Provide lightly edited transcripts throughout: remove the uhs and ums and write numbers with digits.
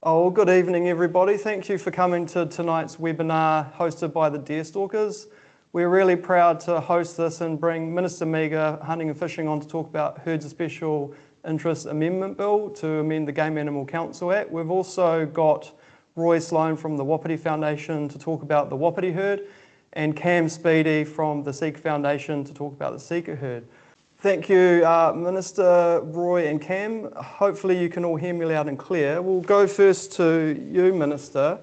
Oh, good evening, everybody. Thank you for coming to tonight's webinar hosted by the Deerstalkers. We're really proud to host this and bring Minister Meager, Hunting and Fishing, on to talk about Herds of Special Interest Amendment Bill to amend the Game Animal Council Act. We've also got Sloan from the Wapiti Foundation to talk about the Wapiti herd, and Cam Speedy from the Sika Foundation to talk about the Sika herd. Thank you, Minister Roy and Cam. Hopefully you can all hear me loud and clear. We'll go first to you, Minister.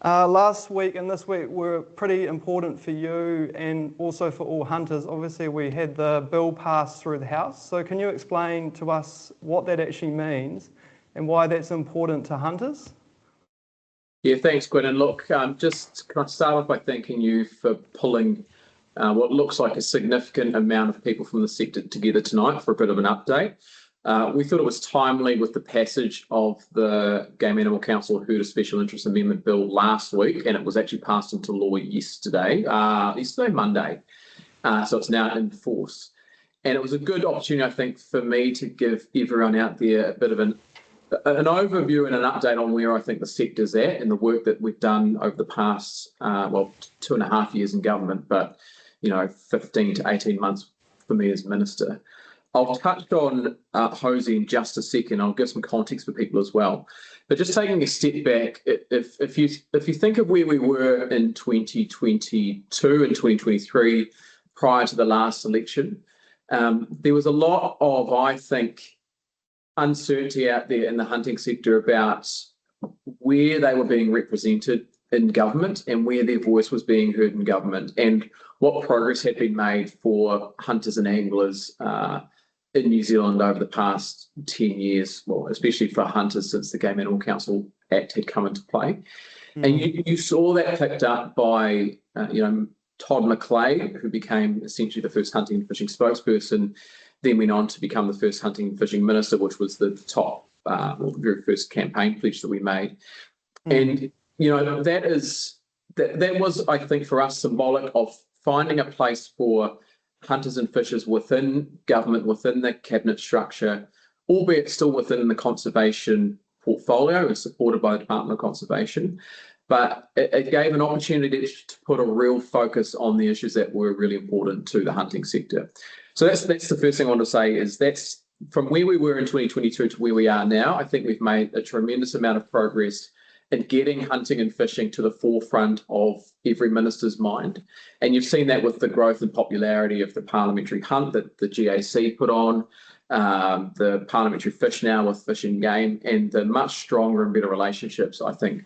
Last week and this week were pretty important for you and also for all hunters. Obviously, we had the bill passed through the House. So can you explain to us what that actually means and why that's important to hunters? Yeah, thanks, Gwyn. And look, just can I start off by thanking you for pulling what looks like a significant amount of people from the sector together tonight for a bit of an update. We thought it was timely with the passage of the Game Animal Council Herd of Special Interest Amendment Bill last week, and it was actually passed into law yesterday, Monday. So it's now in force. And it was a good opportunity, I think, for me to give everyone out there a bit of an overview and an update on where I think the sector's at and the work that we've done over the past, 2.5 years in government, but 15 to 18 months for me as minister. I'll touch on HOSI in just a second. I'll give some context for people as well. But just taking a step back, if you think of where we were in 2022 and 2023 prior to the last election, there was a lot of, I think, uncertainty out there in the hunting sector about where they were being represented in government and where their voice was being heard in government and what progress had been made for hunters and anglers in New Zealand over the past 10 years, well, especially for hunters since the Game Animal Council Act had come into play. And you saw that picked up by, Todd McClay, who became essentially the first hunting and fishing spokesperson, then went on to become the first hunting and fishing minister, which was the top, the very first campaign pledge that we made. And that was, I think, for us symbolic of finding a place for hunters and fishers within government, within the cabinet structure, albeit still within the conservation portfolio and supported by the Department of Conservation. But it gave an opportunity to put a real focus on the issues that were really important to the hunting sector. So that's the first thing I want to say is that's from where we were in 2022 to where we are now. I think we've made a tremendous amount of progress in getting hunting and fishing to the forefront of every minister's mind. And you've seen that with the growth and popularity of the parliamentary hunt that the GAC put on, the parliamentary fish now with Fish and Game, and the much stronger and better relationships, I think,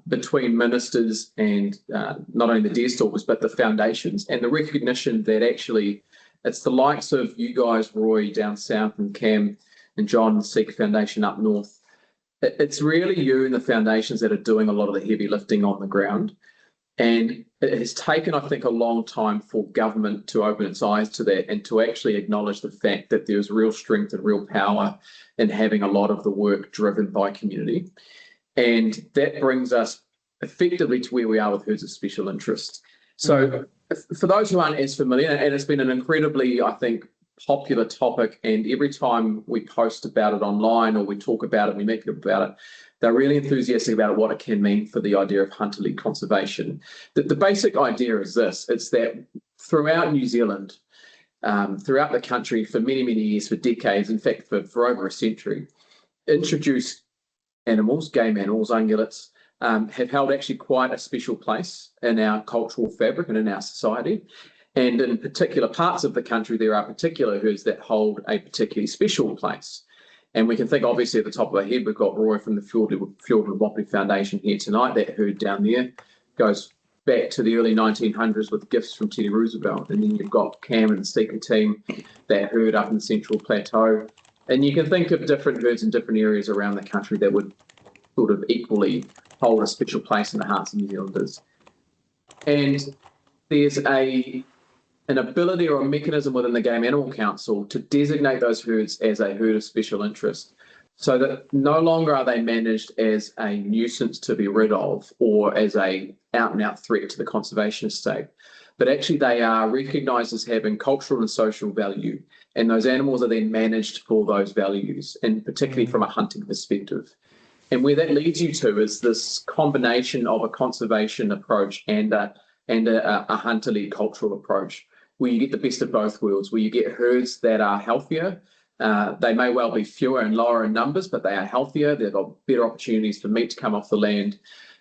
between ministers and not only the Deerstalkers, but the foundations, and the recognition that actually it's the likes of you guys, Roy, down south, and Cam and John, the Sika Foundation up north. It's really you and the foundations that are doing a lot of the heavy lifting on the ground. And it has taken, I think, a long time for government to open its eyes to that and to actually acknowledge the fact that there's real strength and real power in having a lot of the work driven by community. And that brings us effectively to where we are with herds of special interest. So for those who aren't as familiar, and it's been an incredibly, I think, popular topic, and every time we post about it online or we talk about it, we meet people about it, they're really enthusiastic about what it can mean for the idea of hunter-led conservation. The basic idea is this: it's that throughout New Zealand, throughout the country for many, many years, for decades, in fact, for over a century, introduced animals, game animals, ungulates, have held actually quite a special place in our cultural fabric and in our society. And in particular parts of the country, there are particular herds that hold a particularly special place. And we can think, obviously, at the top of our head, we've got Roy from the Fiordland Wapiti Foundation here tonight. That herd down there goes back to the early 1900s with gifts from Teddy Roosevelt. And then you've got Cam and the Sika team, that herd up in the Central Plateau. And you can think of different herds in different areas around the country that would sort of equally hold a special place in the hearts of New Zealanders. And there's an ability or a mechanism within the Game Animal Council to designate those herds as a herd of special interest, so that no longer are they managed as a nuisance to be rid of or as a out-and-out threat to the conservation estate, but actually they are recognised as having cultural and social value, and those animals are then managed for those values, and particularly from a hunting perspective. And where that leads you to is this combination of a conservation approach and a hunter-led cultural approach, where you get the best of both worlds, where you get herds that are healthier. They may well be fewer and lower in numbers, but they are healthier. They've got better opportunities for meat to come off the land,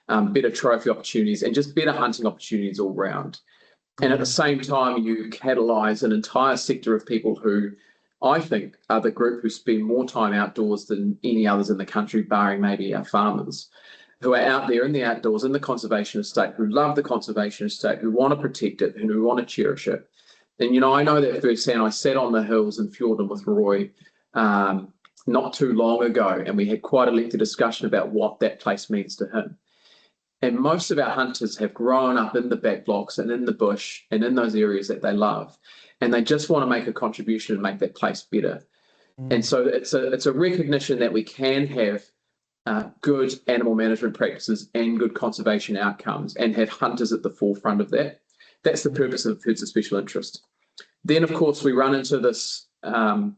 better trophy opportunities, and just better hunting opportunities all round. And at the same time, you catalyse an entire sector of people who I think are the group who spend more time outdoors than any others in the country, barring maybe our farmers, who are out there in the outdoors, in the conservation estate, who love the conservation estate, who want to protect it, and who want to cherish it. And, I know that firsthand. I sat on the hills in Fiordland with Roy not too long ago, and we had quite a lengthy discussion about what that place means to him. And most of our hunters have grown up in the back blocks and in the bush and in those areas that they love. And they just want to make a contribution and make that place better. And so it's a recognition that we can have good animal management practices and good conservation outcomes and have hunters at the forefront of that. That's the purpose of herds of special interest. Then, of course, we run into this. I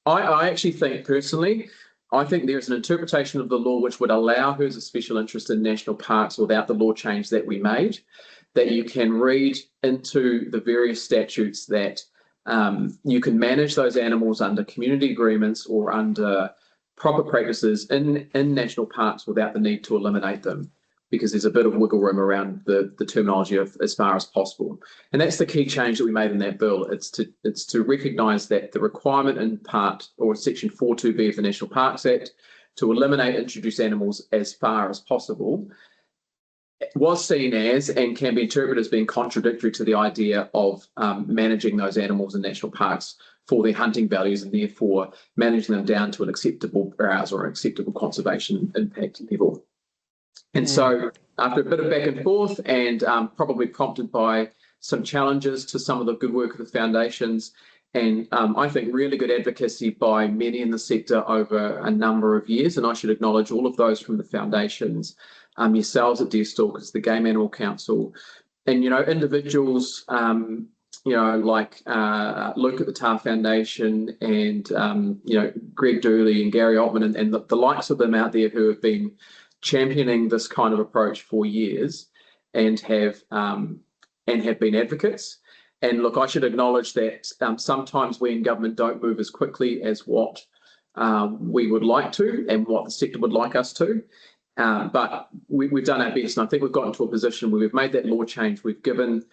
actually think personally, I think there's an interpretation of the law which would allow herds of special interest in national parks without the law change that we made, that you can read into the various statutes that you can manage those animals under community agreements or under proper practices in national parks without the need to eliminate them, because there's a bit of wiggle room around the terminology of as far as possible. And that's the key change that we made in that bill. It's to recognise that the requirement in part or section 42B of the National Parks Act to eliminate introduced animals as far as possible was seen as and can be interpreted as being contradictory to the idea of managing those animals in national parks for their hunting values and therefore managing them down to an acceptable browse or an acceptable conservation impact level. And so after a bit of back and forth and probably prompted by some challenges to some of the good work of the foundations and I think really good advocacy by many in the sector over a number of years, and I should acknowledge all of those from the foundations, yourselves at Deerstalkers, the Game Animal Council, and individuals like Luke at the TAR Foundation and Greg Dooley and Gary Altman and the likes of them out there who have been championing this kind of approach for years and have been advocates. And look, I should acknowledge that sometimes we in government don't move as quickly as what we would like to and what the sector would like us to. But we've done our best, and I think we've gotten to a position where we've made that law change. We've given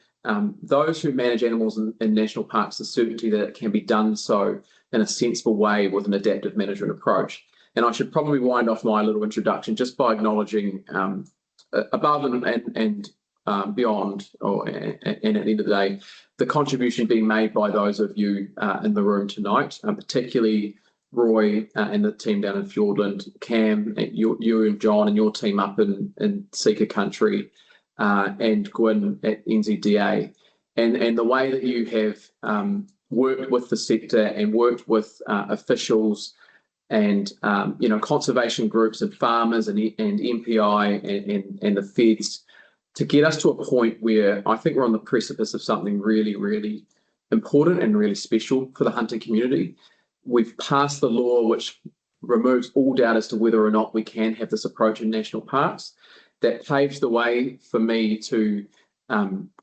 those who manage animals in national parks the certainty that it can be done so in a sensible way with an adaptive management approach. And I should probably wind off my little introduction just by acknowledging above and beyond, and at the end of the day, the contribution being made by those of you in the room tonight, particularly Roy and the team down in Fiordland, Cam, you and John and your team up in Sika country, and Gwyn at NZDA, and the way that you have worked with the sector and worked with officials and conservation groups and farmers and MPI and the feds to get us to a point where I think we're on the precipice of something really, really important and really special for the hunting community. We've passed the law which removes all doubt as to whether or not we can have this approach in national parks. That paves the way for me to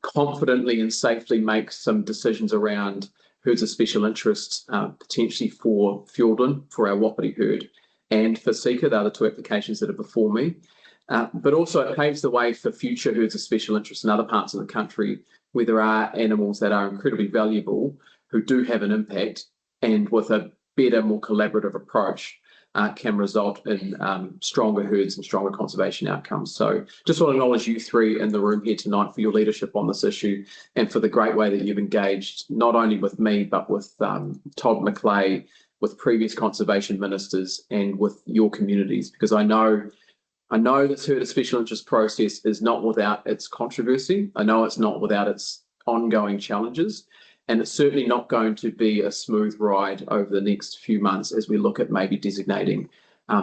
confidently and safely make some decisions around herds of special interest, potentially for Fiordland, for our Wapiti herd, and for Sika, the other two applications that are before me. But also it paves the way for future herds of special interest in other parts of the country where there are animals that are incredibly valuable, who do have an impact, and with a better, more collaborative approach can result in stronger herds and stronger conservation outcomes. So just want to acknowledge you three in the room here tonight for your leadership on this issue and for the great way that you've engaged not only with me but with Todd McClay, with previous conservation ministers and with your communities, because I know this herd of special interest process is not without its controversy. I know it's not without its ongoing challenges. And it's certainly not going to be a smooth ride over the next few months as we look at maybe designating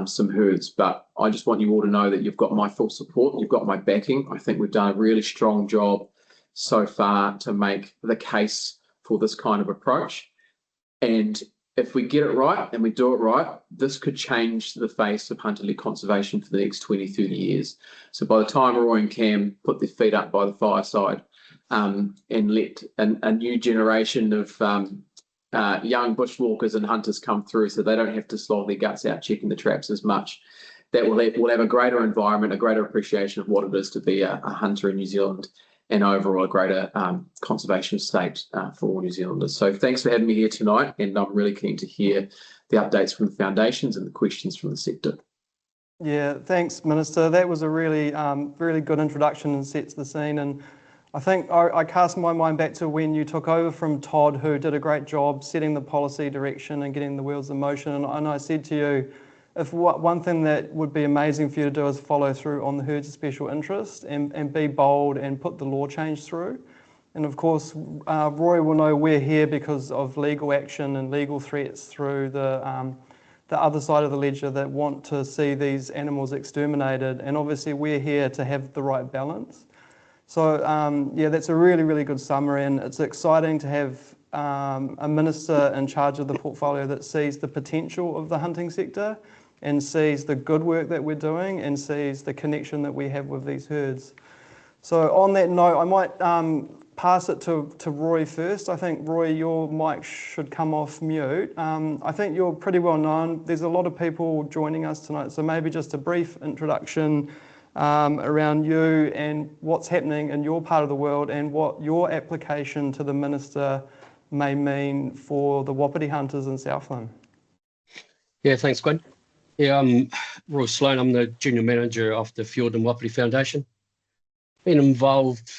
some herds. But I just want you all to know that you've got my full support, you've got my backing. I think we've done a really strong job so far to make the case for this kind of approach. And if we get it right and we do it right, this could change the face of hunter-led conservation for the next 20, 30 years. So by the time Roy and Cam put their feet up by the fireside and let a new generation of young bushwalkers and hunters come through so they don't have to slog their guts out checking the traps as much, that will have a greater environment, a greater appreciation of what it is to be a hunter in New Zealand, and overall a greater conservation state for all New Zealanders. So thanks for having me here tonight, and I'm really keen to hear the updates from the foundations and the questions from the sector. Yeah, thanks, Minister. That was a really, really good introduction and sets the scene. And I think I cast my mind back to when you took over from Todd, who did a great job setting the policy direction and getting the wheels in motion. And I said to you, if one thing that would be amazing for you to do is follow through on the herds of special interest and be bold and put the law change through. And of course, Roy will know we're here because of legal action and legal threats through the other side of the ledger that want to see these animals exterminated. And obviously we're here to have the right balance. So yeah, that's a really, really good summary, and it's exciting to have a minister in charge of the portfolio that sees the potential of the hunting sector and sees the good work that we're doing and sees the connection that we have with these herds. So on that note, I might pass it to Roy first. I think, Roy, your mic should come off mute. I think you're pretty well known. There's a lot of people joining us tonight, so maybe just a brief introduction around you and what's happening in your part of the world and what your application to the Minister may mean for the Wapiti hunters in Southland. Yeah, thanks, Gwyn. Yeah, I'm Roy Sloan. I'm the Junior Manager of the Fiordland Wapiti Foundation. Been involved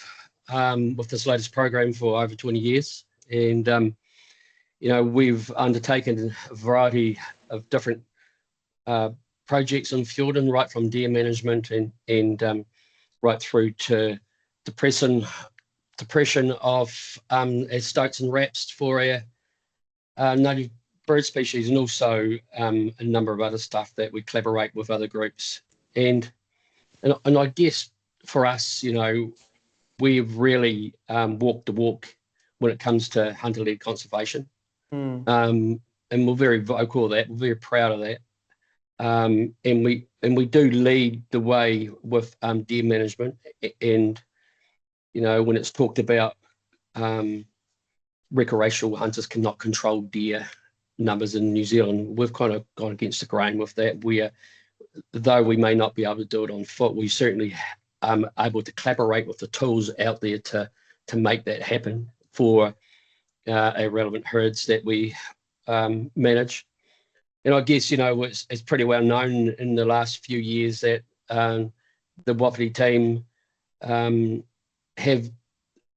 with this latest program for over 20 years. And, you know, we've undertaken a variety of different projects in Fiordland, right from deer management and right through to depression of stoats and raps for our native bird species, and also a number of other stuff that we collaborate with other groups. And I guess for us, you know, we've really walked the walk when it comes to hunter-led conservation. And we're very vocal of that. We're very proud of that. And we do lead the way with deer management. And you know, when it's talked about recreational hunters cannot control deer numbers in New Zealand, we've kind of gone against the grain with that. Though we may not be able to do it on foot, we certainly are able to collaborate with the tools out there to make that happen for our relevant herds that we manage. And I guess, you know, it's pretty well known in the last few years that the Wapiti team have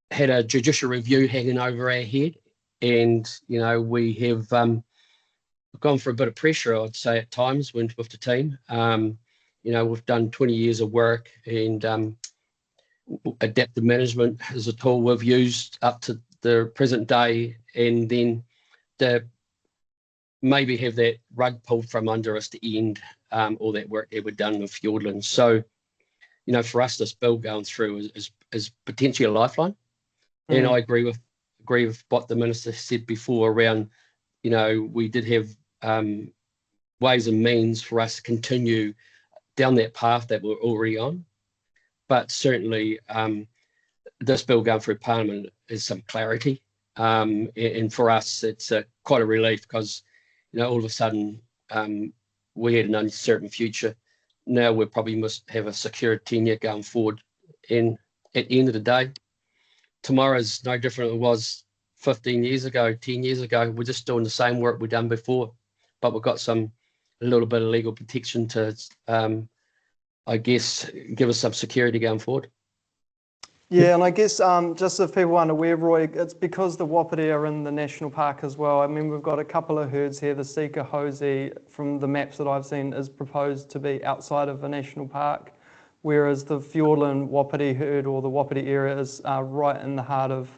had a judicial review hanging over our head, and you know, we have gone for a bit of pressure, I'd say, at times with the team. You know, we've done 20 years of work, and adaptive management is a tool we've used up to the present day, and then to maybe have that rug pulled from under us to end all that work that we've done with Fiordland. So, you know, for us, this bill going through is potentially a lifeline. And I agree with what the Minister said before around, you know, we did have ways and means for us to continue down that path that we're already on. But certainly this bill going through Parliament is some clarity. And for us, it's quite a relief because, you know, all of a sudden we had an uncertain future. Now we probably must have a secure tenure going forward. And at the end of the day, tomorrow's no different than it was 15 years ago, 10 years ago. We're just doing the same work we've done before, but we've got a little bit of legal protection to, I guess, give us some security going forward. Yeah, and I guess just if people aren't aware, Roy, it's because the Wapiti are in the national park as well. I mean, we've got a couple of herds here. The Sika HOSI, from the maps that I've seen, is proposed to be outside of a national park, whereas the Fiordland Wapiti herd, or the Wapiti area, is right in the heart of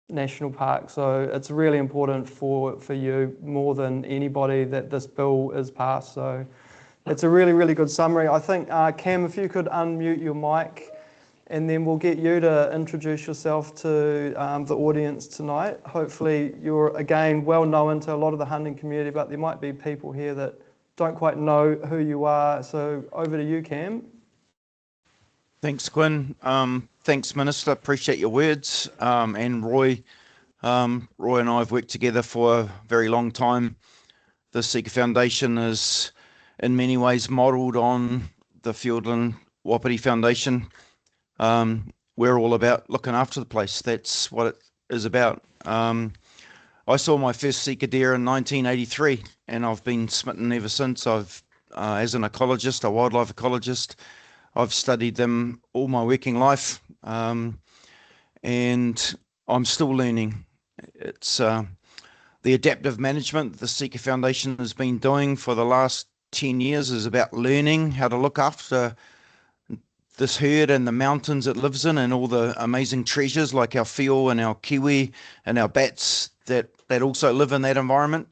national park. So it's really important for you more than anybody that this bill is passed. So it's a really, really good summary. I think, Cam, if you could unmute your mic. and then we'll get you to introduce yourself to the audience tonight. Hopefully you're, again, well known to a lot of the hunting community, but there might be people here that don't quite know who you are. So over to you, Cam. Thanks, Gwyn. Thanks, Minister. Appreciate your words. And Roy. Roy and I have worked together for a very long time. The Sika Foundation is in many ways modelled on the Fiordland Wapiti Foundation. We're all about looking after the place. That's what it is about. I saw my first Sika deer in 1983, and I've been smitten ever since. As an ecologist, a wildlife ecologist, I've studied them all my working life, and I'm still learning. It's the adaptive management the Sika Foundation has been doing for the last 10 years is about learning how to look after this herd and the mountains it lives in, and all the amazing treasures like our whio and our kiwi and our bats that also live in that environment.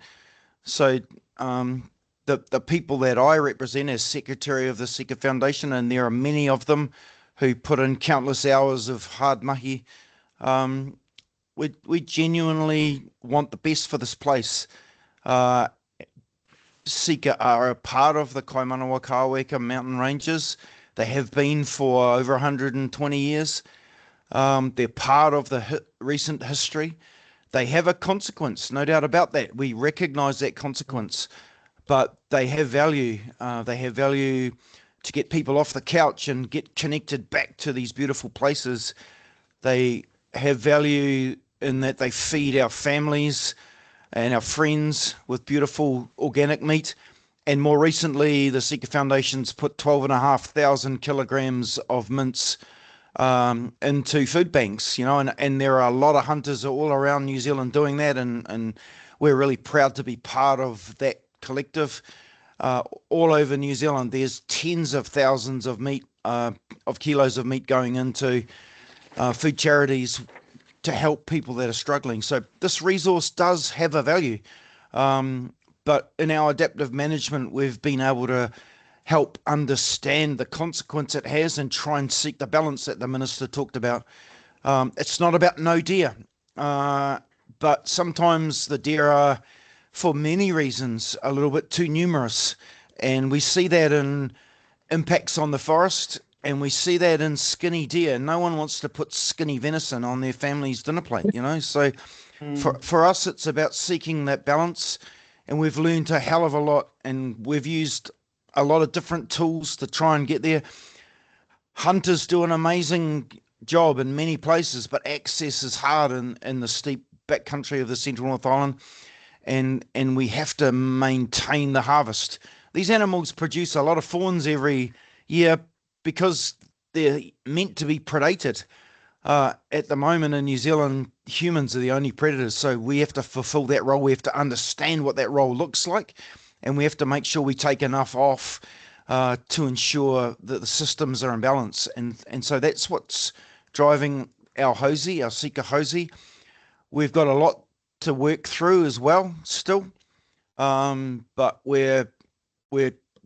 So the people that I represent as Secretary of the Sika Foundation, and there are many of them who put in countless hours of hard mahi, we genuinely want the best for this place. Sika are a part of the Kaimanawa-Kāweka mountain ranges. They have been for over 120 years. They're part of the recent history. They have a consequence, no doubt about that. We recognise that consequence, but they have value. They have value to get people off the couch and get connected back to these beautiful places. They have value in that they feed our families and our friends with beautiful organic meat. And more recently, the Sika Foundation's put 12,500 kilograms of mince into food banks, and there are a lot of hunters all around New Zealand doing that, and we're really proud to be part of that collective. All over New Zealand, there's tens of thousands of kilos of meat going into food charities to help people that are struggling. So this resource does have a value. But in our adaptive management, we've been able to help understand the consequence it has and try and seek the balance that the Minister talked about. It's not about no deer, but sometimes the deer are, for many reasons, a little bit too numerous. And we see that in impacts on the forest, and we see that in skinny deer. No one wants to put skinny venison on their family's dinner plate, So for us, it's about seeking that balance. And we've learned a hell of a lot, and we've used a lot of different tools to try and get there. Hunters do an amazing job in many places, but access is hard in the steep backcountry of the Central North Island, and we have to maintain the harvest. These animals produce a lot of fawns every year because they're meant to be predated. At the moment in New Zealand, humans are the only predators, so we have to fulfill that role. We have to understand what that role looks like, and we have to make sure we take enough off to ensure that the systems are in balance. And so that's what's driving our HOSI, our Sika HOSI. We've got a lot to work through as well still, but we're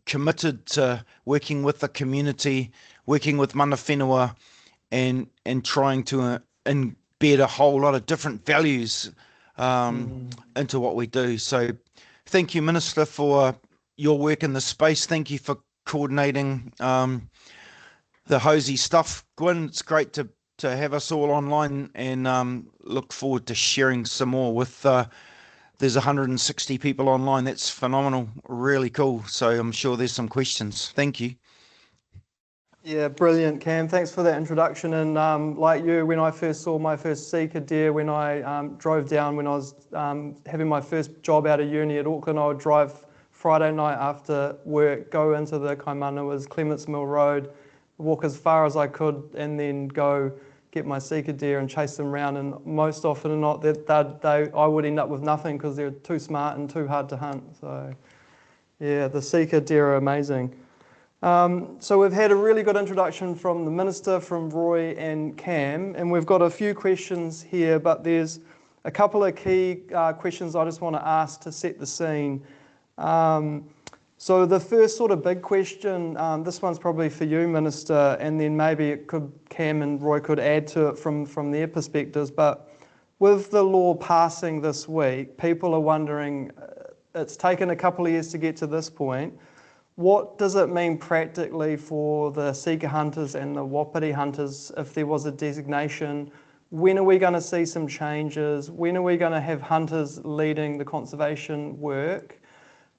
committed to working with the community, working with mana whenua, and trying to embed a whole lot of different values into what we do. So thank you, Minister, for your work in this space. Thank you for coordinating the HOSI stuff. Gwyn, it's great to have us all online, and look forward to sharing some more with there's 160 people online. That's phenomenal, really cool. So I'm sure there's some questions. Thank you. Yeah, brilliant, Cam. Thanks for that introduction. And like you, when I first saw my first Sika deer, when I drove down, when I was having my first job out of uni at Auckland, I would drive Friday night after work, go into the Kaimanawa's Clements Mill Road, walk as far as I could, and then go get my Sika deer and chase them around. And most often than not, I would end up with nothing because they're too smart and too hard to hunt. So yeah, the Sika deer are amazing. So we've had a really good introduction from the Minister, from Roy and Cam, and we've got a few questions here, but there's a couple of key questions I just want to ask to set the scene. So the first sort of big question, this one's probably for you, Minister, and then maybe Cam and Roy could add to it from their perspectives. But with the law passing this week, people are wondering, it's taken a couple of years to get to this point. What does it mean practically for the Sika hunters and the Wapiti hunters if there was a designation? When are we going to see some changes? When are we going to have hunters leading the conservation work?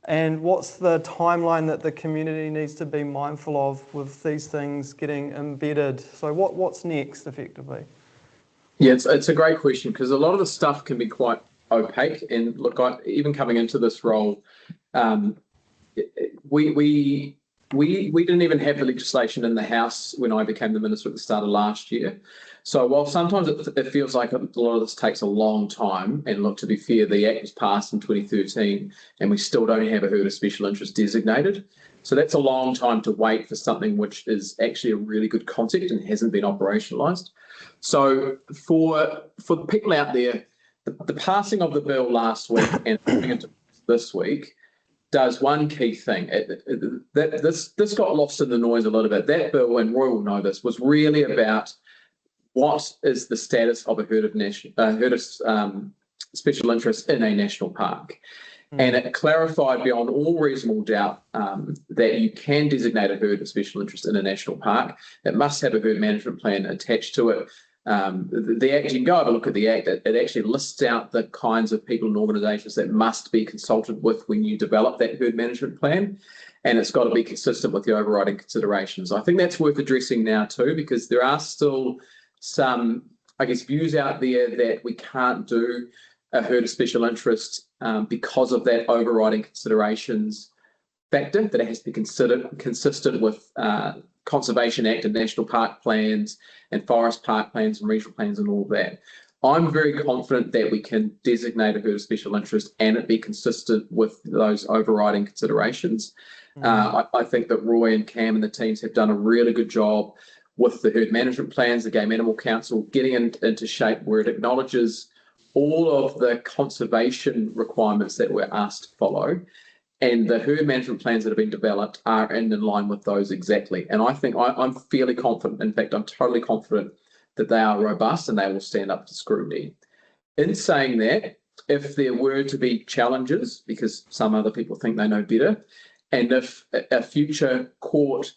And what's the timeline that the community needs to be mindful of with these things getting embedded? So what's next, effectively? Yeah, it's a great question because a lot of the stuff can be quite opaque. And look, even coming into this role, we didn't even have the legislation in the House when I became the Minister at the start of last year. So while sometimes it feels like a lot of this takes a long time, and look, to be fair, the Act was passed in 2013 and we still don't have a herd of special interest designated. So that's a long time to wait for something which is actually a really good concept and hasn't been operationalised. So for the people out there, the passing of the bill last week and coming into this week does one key thing. This got lost in the noise a little bit. That bill, and Roy will know this, was really about what is the status of a herd of special interest in a national park. And it clarified beyond all reasonable doubt that you can designate a herd of special interest in a national park. It must have a herd management plan attached to it. The Act, you can go have a look at the Act, it actually lists out the kinds of people and organisations that must be consulted with when you develop that herd management plan. And it's got to be consistent with the overriding considerations. I think that's worth addressing now too, because there are still some, I guess, views out there that we can't do a herd of special interest because of that overriding considerations factor, that it has to be considered consistent with Conservation Act and national park plans and forest park plans and regional plans and all of that. I'm very confident that we can designate a herd of special interest and it be consistent with those overriding considerations. I think that Roy and Cam and the teams have done a really good job with the herd management plans, the Game Animal Council, getting into shape where it acknowledges all of the conservation requirements that we're asked to follow. And the herd management plans that have been developed are in line with those exactly. And I think I'm fairly confident, in fact, I'm totally confident that they are robust and they will stand up to scrutiny. In saying that, if there were to be challenges, because some other people think they know better, and if a future court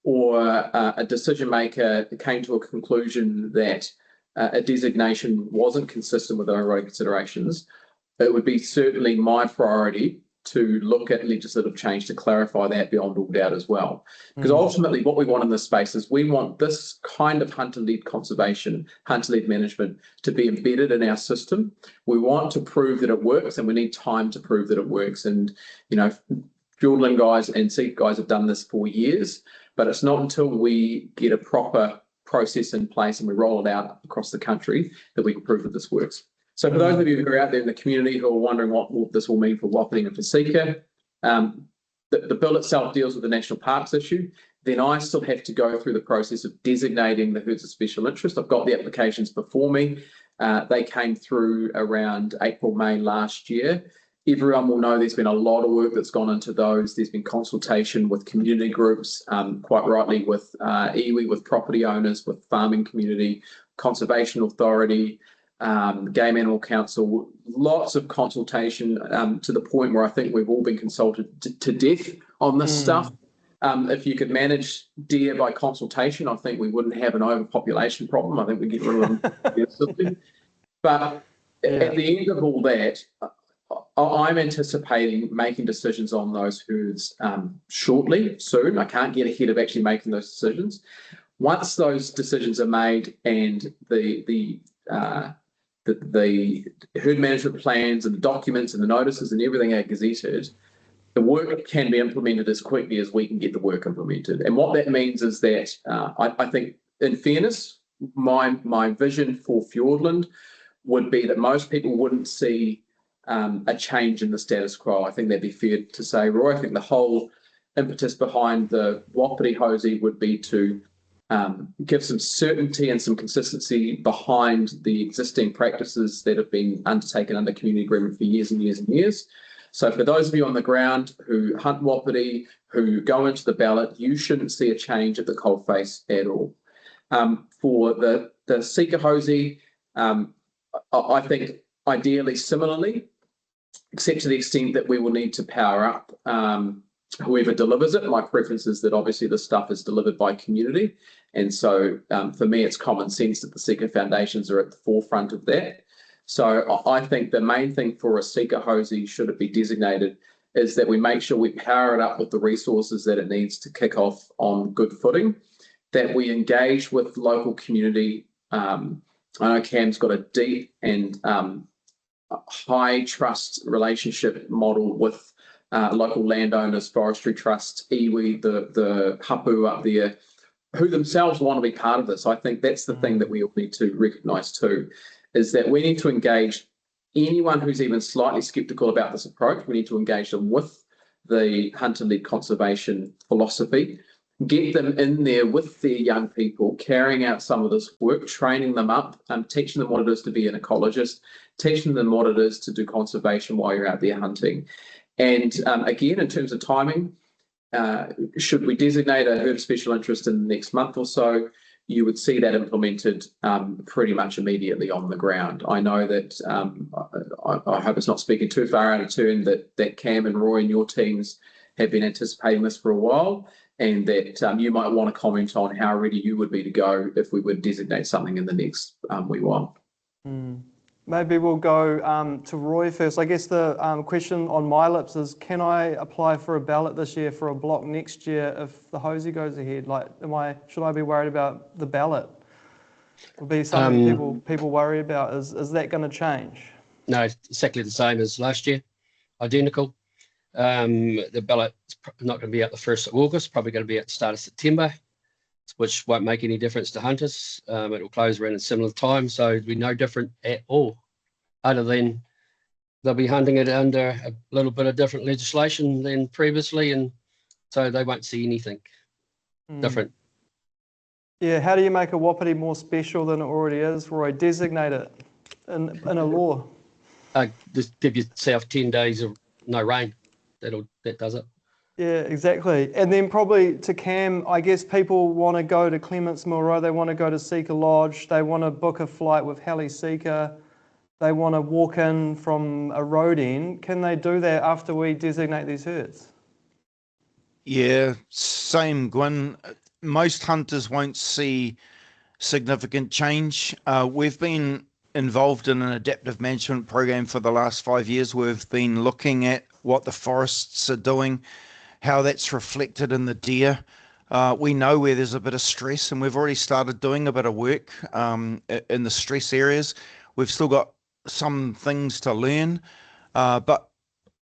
or a decision maker came to a conclusion that a designation wasn't consistent with their overriding considerations, it would be certainly my priority to look at legislative change to clarify that beyond all doubt as well. Because ultimately what we want in this space is we want this kind of hunter-led conservation, hunter-led management to be embedded in our system. We want to prove that it works and we need time to prove that it works. And, you know, Fiordland guys and Sika guys have done this for years, but it's not until we get a proper process in place and we roll it out across the country that we can prove that this works. So for those of you who are out there in the community who are wondering what this will mean for Wapiti and for Sika, the bill itself deals with the national parks issue. Then I still have to go through the process of designating the herds of special interest. I've got the applications before me. They came through around April, May last year. Everyone will know there's been a lot of work that's gone into those. There's been consultation with community groups, quite rightly with iwi, with property owners, with farming community, conservation authority, Game Animal Council, lots of consultation to the point where I think we've all been consulted to death on this stuff. If you could manage deer by consultation, I think we wouldn't have an overpopulation problem. I think we'd get rid of them instantly. But at the end of all that, I'm anticipating making decisions on those herds soon. I can't get ahead of actually making those decisions. Once those decisions are made and the herd management plans and the documents and the notices and everything are gazetted, the work can be implemented as quickly as we can get the work implemented. And what that means is that I think, in fairness, my vision for Fiordland would be that most people wouldn't see a change in the status quo. I think that'd be fair to say, Roy. I think the whole impetus behind the Wapiti HOSI would be to give some certainty and some consistency behind the existing practices that have been undertaken under community agreement for years and years and years. So for those of you on the ground who hunt wapiti, who go into the ballot, you shouldn't see a change at the coalface at all. For the Sika HOSI, I think ideally similarly, except to the extent that we will need to power up whoever delivers it. My preference is that obviously the stuff is delivered by community. And so for me, it's common sense that the Sika Foundations are at the forefront of that. So I think the main thing for a Sika HOSI, should it be designated, is that we make sure we power it up with the resources that it needs to kick off on good footing, that we engage with local community. I know Cam's got a deep and high trust relationship model with local landowners, forestry trusts, iwi, the hapu up there, who themselves want to be part of this. I think that's the thing that we all need to recognise too, is that we need to engage anyone who's even slightly sceptical about this approach. We need to engage them with the hunter-led conservation philosophy, get them in there with their young people, carrying out some of this work, training them up, teaching them what it is to be an ecologist, teaching them what it is to do conservation while you're out there hunting. And again, in terms of timing, should we designate a herd of special interest in the next month or so, you would see that implemented pretty much immediately on the ground. I know that, I hope it's not speaking too far out of turn, that Cam and Roy and your teams have been anticipating this for a while, and that you might want to comment on how ready you would be to go if we would designate something in the next wee while. Maybe we'll go to Roy first. I guess the question on my lips is, can I apply for a ballot this year for a block next year if the HOSI goes ahead? Like, should I be worried about the ballot? Would be something people worry about. Is that going to change? No, exactly the same as last year, identical. The ballot's not going to be out the 1st of August, probably going to be at the start of September, which won't make any difference to hunters. It will close around a similar time, so it'll be no different at all, other than they'll be hunting it under a little bit of different legislation than previously, and so they won't see anything different. Yeah, how do you make a wapiti more special than it already is, Roy? Designate it in a law. Just give yourself 10 days of no rain. That does it. Yeah, exactly. And then probably to Cam, I guess people want to go to Clements Mill Road, they want to go to Sika Lodge, they want to book a flight with Heli Sika, they want to walk in from a road end. Can they do that after we designate these herds? Yeah, same, Gwyn. Most hunters won't see significant change. We've been involved in an adaptive management program for the last 5 years. We've been looking at what the forests are doing, how that's reflected in the deer. We know where there's a bit of stress, and we've already started doing a bit of work in the stress areas. We've still got some things to learn, but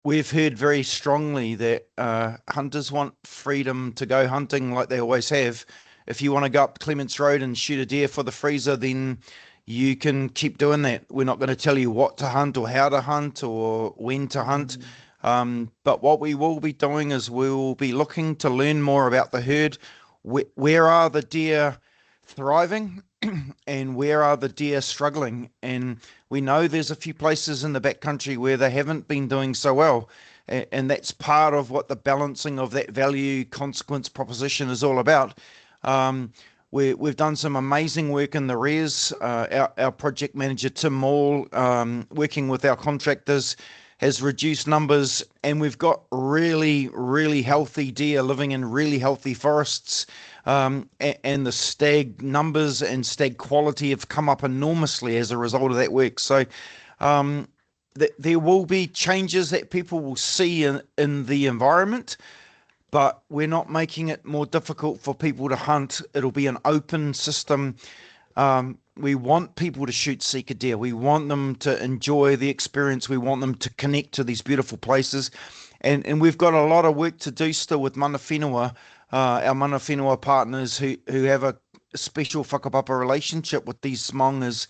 we've heard very strongly that hunters want freedom to go hunting like they always have. If you want to go up Clements Road and shoot a deer for the freezer, then you can keep doing that. We're not going to tell you what to hunt or how to hunt or when to hunt. But what we will be doing is we will be looking to learn more about the herd. Where are the deer thriving and where are the deer struggling? And we know there's a few places in the backcountry where they haven't been doing so well. And that's part of what the balancing of that value consequence proposition is all about. We've done some amazing work in the rears. Our project manager, Tim Maul, working with our contractors, has reduced numbers, and we've got really, really healthy deer living in really healthy forests. And the stag numbers and stag quality have come up enormously as a result of that work. So there will be changes that people will see in the environment, but we're not making it more difficult for people to hunt. It'll be an open system. We want people to shoot Sika deer. We want them to enjoy the experience. We want them to connect to these beautiful places. And we've got a lot of work to do still with mana whenua, our mana whenua partners who have a special whakapapa relationship with these smongas.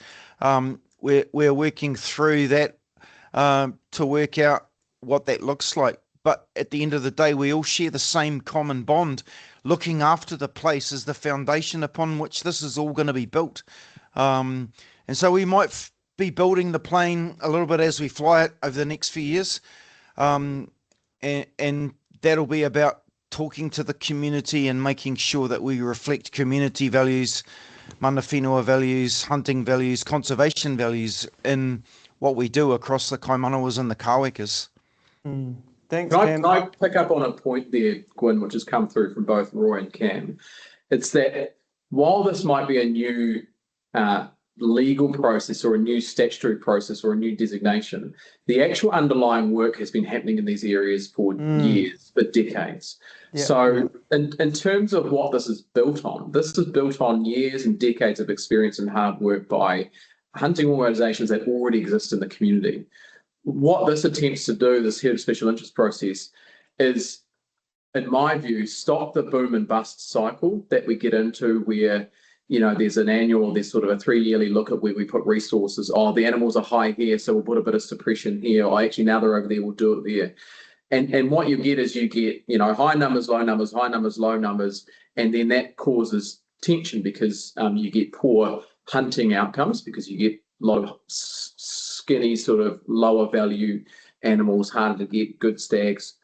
We're working through that to work out what that looks like. But at the end of the day, we all share the same common bond. Looking after the place is the foundation upon which this is all going to be built. And so we might be building the plane a little bit as we fly it over the next few years. And that'll be about talking to the community and making sure that we reflect community values, mana whenua values, hunting values, conservation values in what we do across the kaimanawas and the kawekas. Thanks, Can Cam. I pick up on a point there, Gwyn, which has come through from both Roy and Cam? It's that while this might be a new legal process or a new statutory process or a new designation, the actual underlying work has been happening in these areas for years, for decades. Yeah. So in terms of what this is built on, this is built on years and decades of experience and hard work by hunting organisations that already exist in the community. What this attempts to do, this head of special interest process, is, in my view, stop the boom and bust cycle that we get into where, you know, there's sort of a 3-yearly look at where we put resources. Oh, the animals are high here, so we'll put a bit of suppression here. Or actually, now they're over there, we'll do it there. And what you get is high numbers, low numbers, high numbers, low numbers, and then that causes tension because you get poor hunting outcomes because you get a lot of skinny, sort of lower value animals, harder to get, good stags,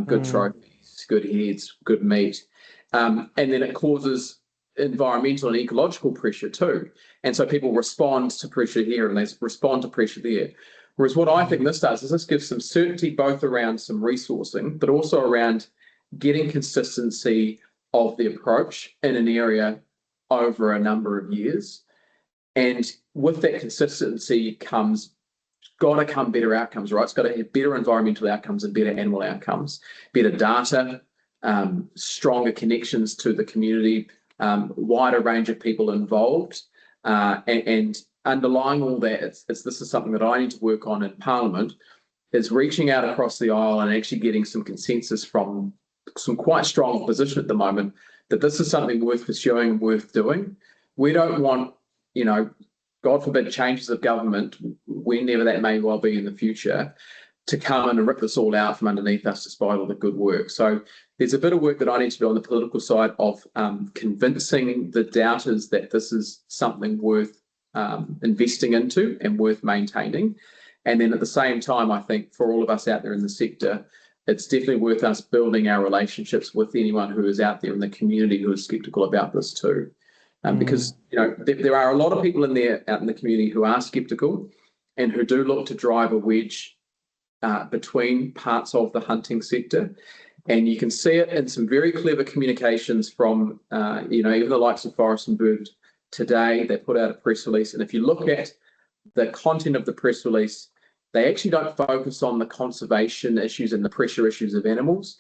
good trophies, good heads, good meat. And then it causes environmental and ecological pressure too. And so people respond to pressure here and they respond to pressure there. Whereas what I think this does is this gives some certainty both around some resourcing, but also around getting consistency of the approach in an area over a number of years. And with that consistency got to come better outcomes, right? It's got to have better environmental outcomes and better animal outcomes, better data, stronger connections to the community, wider range of people involved, and underlying all that, this is something that I need to work on in Parliament, is reaching out across the aisle and actually getting some consensus from some quite strong opposition at the moment that this is something worth pursuing and worth doing. We don't want, God forbid, changes of government, whenever that may well be in the future, to come in and rip this all out from underneath us despite all the good work. So there's a bit of work that I need to do on the political side of convincing the doubters that this is something worth investing into and worth maintaining. And then at the same time, I think for all of us out there in the sector, it's definitely worth us building our relationships with anyone who is out there in the community who is sceptical about this too. Because there are a lot of people out in the community who are sceptical and who do look to drive a wedge between parts of the hunting sector. And you can see it in some very clever communications from, even the likes of Forest and Bird today. They put out a press release. And if you look at the content of the press release, they actually don't focus on the conservation issues and the pressure issues of animals.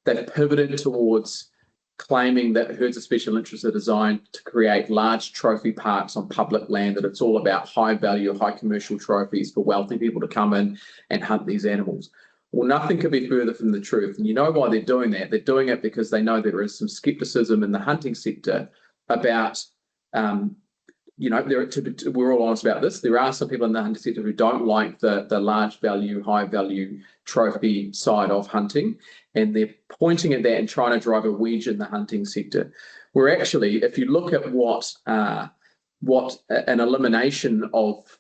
They've pivoted towards claiming that herds of special interest are designed to create large trophy parks on public land, that it's all about high value, high commercial trophies for wealthy people to come in and hunt these animals. Well, nothing could be further from the truth. And you know why they're doing that? They're doing it because they know there is some skepticism in the hunting sector about, we're all honest about this. There are some people in the hunting sector who don't like the large value, high value trophy side of hunting. And they're pointing at that and trying to drive a wedge in the hunting sector. Where actually, if you look at what an elimination of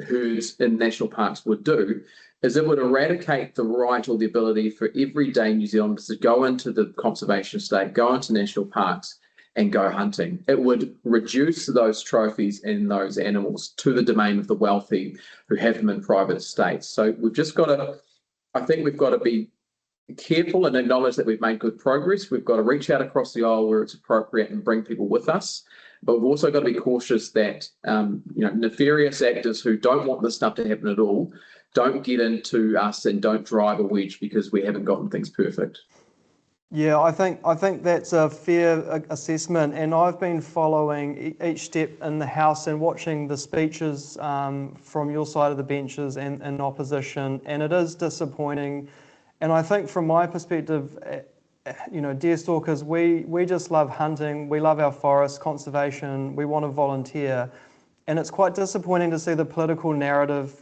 herds in national parks would do, is it would eradicate the right or the ability for everyday New Zealanders to go into the conservation estate, go into national parks and go hunting. It would reduce those trophies and those animals to the domain of the wealthy who have them in private estates. So we've got to be careful and acknowledge that we've made good progress. We've got to reach out across the aisle where it's appropriate and bring people with us. But we've also got to be cautious that nefarious actors who don't want this stuff to happen at all don't get into us and don't drive a wedge because we haven't gotten things perfect. Yeah, I think that's a fair assessment, and I've been following each step in the House and watching the speeches from your side of the benches and opposition, and it is disappointing. And I think from my perspective, Deerstalkers, we just love hunting, we love our forests, conservation, we want to volunteer. And it's quite disappointing to see the political narrative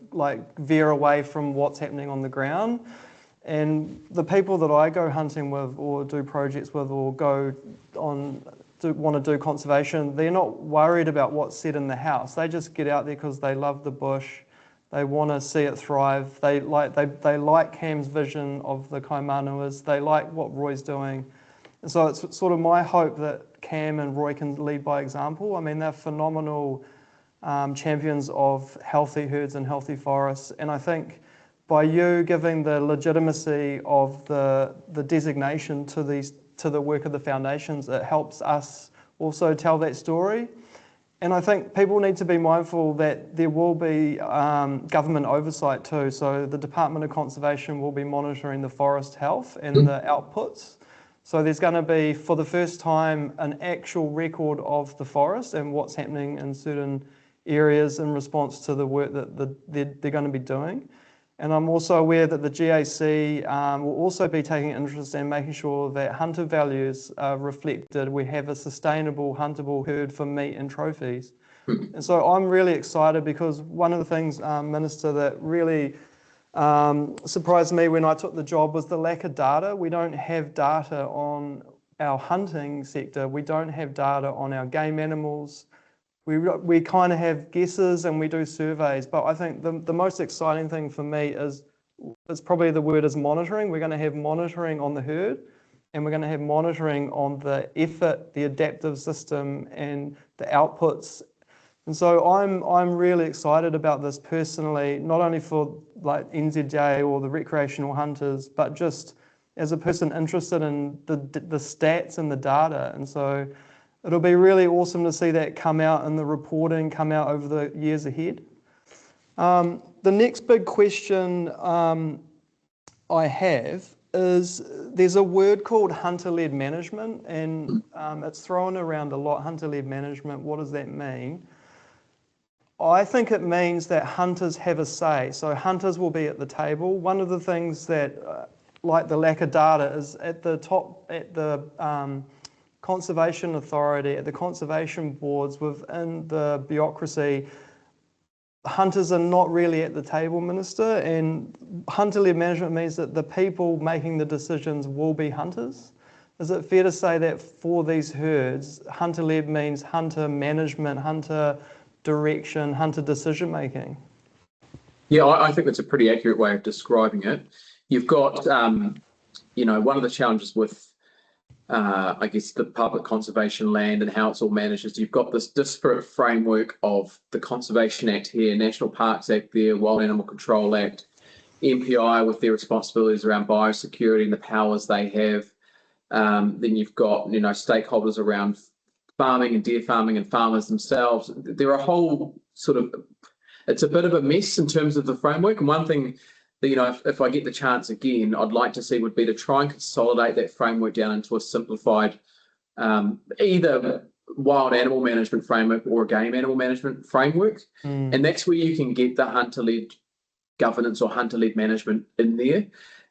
veer away from what's happening on the ground. And the people that I go hunting with or do projects with or want to do conservation, they're not worried about what's said in the House. They just get out there because they love the bush, They want to see it thrive. They like Cam's vision of the Kaimanuas. They like what Roy's doing. And so it's sort of my hope that Cam and Roy can lead by example. I mean, they're phenomenal champions of healthy herds and healthy forests. And I think by you giving the legitimacy of the designation to the work of the foundations, it helps us also tell that story. And I think people need to be mindful that there will be government oversight too. So the Department of Conservation will be monitoring the forest health and the outputs. So there's going to be, for the first time, an actual record of the forest and what's happening in certain areas in response to the work that they're going to be doing. And I'm also aware that the GAC will also be taking interest in making sure that hunter values are reflected. We have a sustainable huntable herd for meat and trophies. And so I'm really excited because one of the things, Minister, that really surprised me when I took the job was the lack of data. We don't have data on our hunting sector. We don't have data on our game animals. We kind of have guesses and we do surveys, but I think the most exciting thing for me is probably the word is monitoring. We're going to have monitoring on the herd, and we're going to have monitoring on the effort, the adaptive system, and the outputs. And so I'm really excited about this personally, not only for like NZDA or the recreational hunters, but just as a person interested in the stats and the data. And so it'll be really awesome to see that come out in the reporting, come out over the years ahead. The next big question I have is there's a word called hunter-led management, and it's thrown around a lot, hunter-led management. What does that mean? I think it means that hunters have a say. So hunters will be at the table. One of the things that, like the lack of data, is at the top, at the Conservation Authority, at the conservation boards, within the bureaucracy, hunters are not really at the table, Minister, and hunter-led management means that the people making the decisions will be hunters. Is it fair to say that for these herds, hunter-led means hunter management, hunter direction, hunter decision-making? Yeah, I think that's a pretty accurate way of describing it. You've got, one of the challenges with I guess the public conservation land and how it's all managed is you've got this disparate framework of the Conservation Act here, National Parks Act there, Wild Animal Control Act, MPI with their responsibilities around biosecurity and the powers they have. Then you've got, stakeholders around farming and deer farming and farmers themselves. They're a whole it's a bit of a mess in terms of the framework. And one thing that, if I get the chance again, I'd like to see would be to try and consolidate that framework down into a simplified, either wild animal management framework or a game animal management framework. And that's where you can get the hunter-led governance or hunter-led management in there.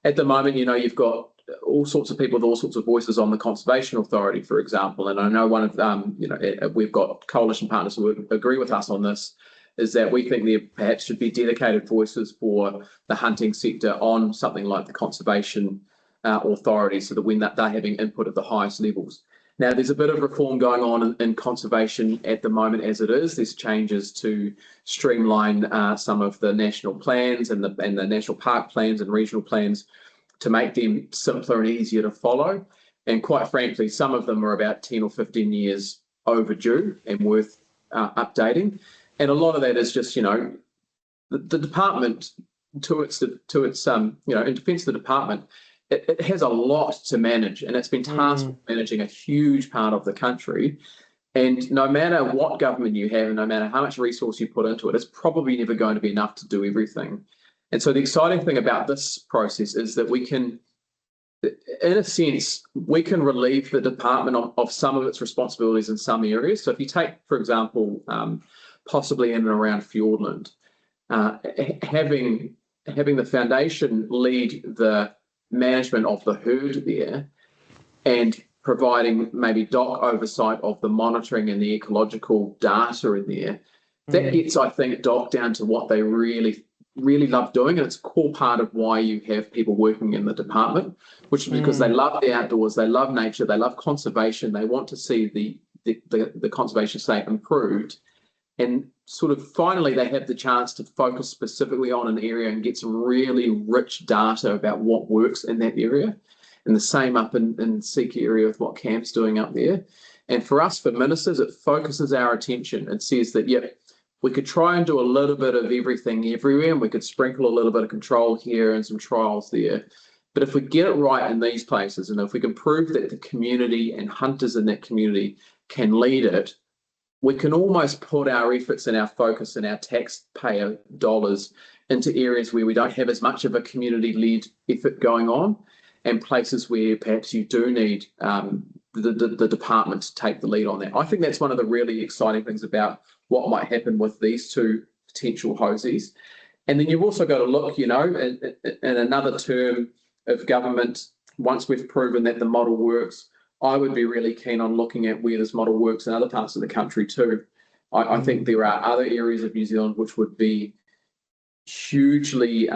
At the moment, you've got all sorts of people with all sorts of voices on the Conservation Authority, for example. And I know one of we've got coalition partners who would agree with us on this, is that we think there perhaps should be dedicated voices for the hunting sector on something like the Conservation Authority, so that when they're having input at the highest levels. Now, there's a bit of reform going on in conservation at the moment as it is. There's changes to streamline some of the national plans and the national park plans and regional plans to make them simpler and easier to follow. And quite frankly, some of them are about 10 or 15 years overdue and worth updating. And a lot of that is just, the department, in defence of the department, it has a lot to manage, and it's been tasked with managing a huge part of the country. And no matter what government you have, and no matter how much resource you put into it, it's probably never going to be enough to do everything. And so the exciting thing about this process is that we can, in a sense, we can relieve the department of some of its responsibilities in some areas. So if you take, for example, possibly in and around Fiordland, having the foundation lead the management of the herd there and providing maybe DOC oversight of the monitoring and the ecological data in there, that gets, I think, DOC down to what they really love doing. And it's a core part of why you have people working in the department, which is because they love the outdoors, they love nature, they love conservation, they want to see the conservation state improved. and sort of finally they have the chance to focus specifically on an area and get some really rich data about what works in that area. And the same up in Sika area with what Cam's doing up there. And for us, for ministers, it focuses our attention and says that, yep, we could try and do a little bit of everything everywhere, and we could sprinkle a little bit of control here and some trials there. But if we get it right in these places, and if we can prove that the community and hunters in that community can lead it, we can almost put our efforts and our focus and our taxpayer dollars into areas where we don't have as much of a community-led effort going on, and places where perhaps you do need the department to take the lead on that. I think that's one of the really exciting things about what might happen with these two potential HOSIs. And then you've also got to look, you know, in another term of government, once we've proven that the model works, I would be really keen on looking at where this model works in other parts of the country too. I think there are other areas of New Zealand which would be hugely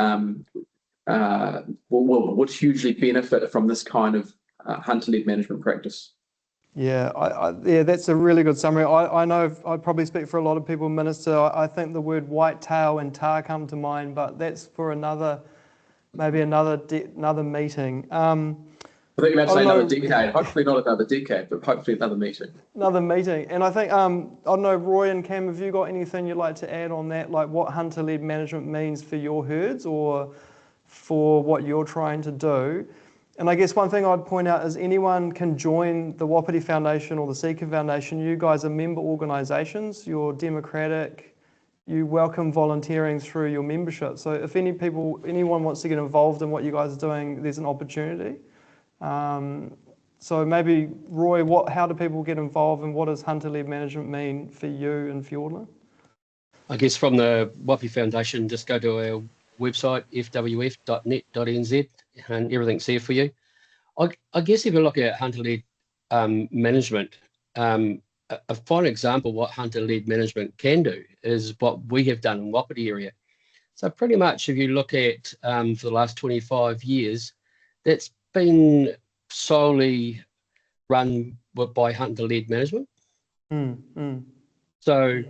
would hugely benefit from this kind of hunter-led management practice. Yeah, yeah, that's a really good summary. I know I probably speak for a lot of people, Minister. I think the word whitetail and tar come to mind, but that's for maybe another meeting. I think you might say another decade. Hopefully not another decade, but hopefully another meeting. Another meeting. And I think, I don't know, Roy and Cam, have you got anything you'd like to add on that, like what hunter-led management means for your herds or for what you're trying to do? And I guess one thing I'd point out is anyone can join the Wapiti Foundation or the Sika Foundation. You guys are member organisations, you're democratic, you welcome volunteering through your membership. So if anyone wants to get involved in what you guys are doing, there's an opportunity. So maybe, Roy, how do people get involved and what does hunter-led management mean for you in Fiordland? I guess from the Wapiti Foundation, just go to our website, fwf.net.nz, and everything's there for you. I guess if you look at hunter-led management, a fine example of what hunter-led management can do is what we have done in Wapiti area. So pretty much if you look at for the last 25 years, that's been solely run by hunter-led management. So,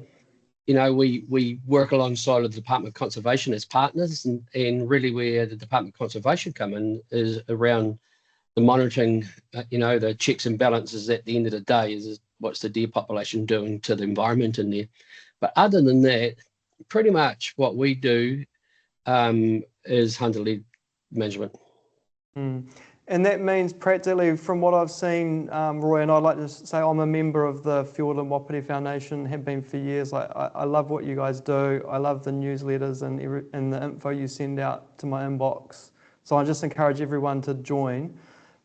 you know, we work alongside the Department of Conservation as partners, and really where the Department of Conservation come in is around the monitoring, you know, the checks and balances at the end of the day is what's the deer population doing to the environment in there. But other than that, pretty much what we do is hunter-led management. And that means practically, from what I've seen, Roy, and I'd like to say I'm a member of the Fiordland Wapiti Foundation, have been for years. I love what you guys do. I love the newsletters and the info you send out to my inbox. So I just encourage everyone to join.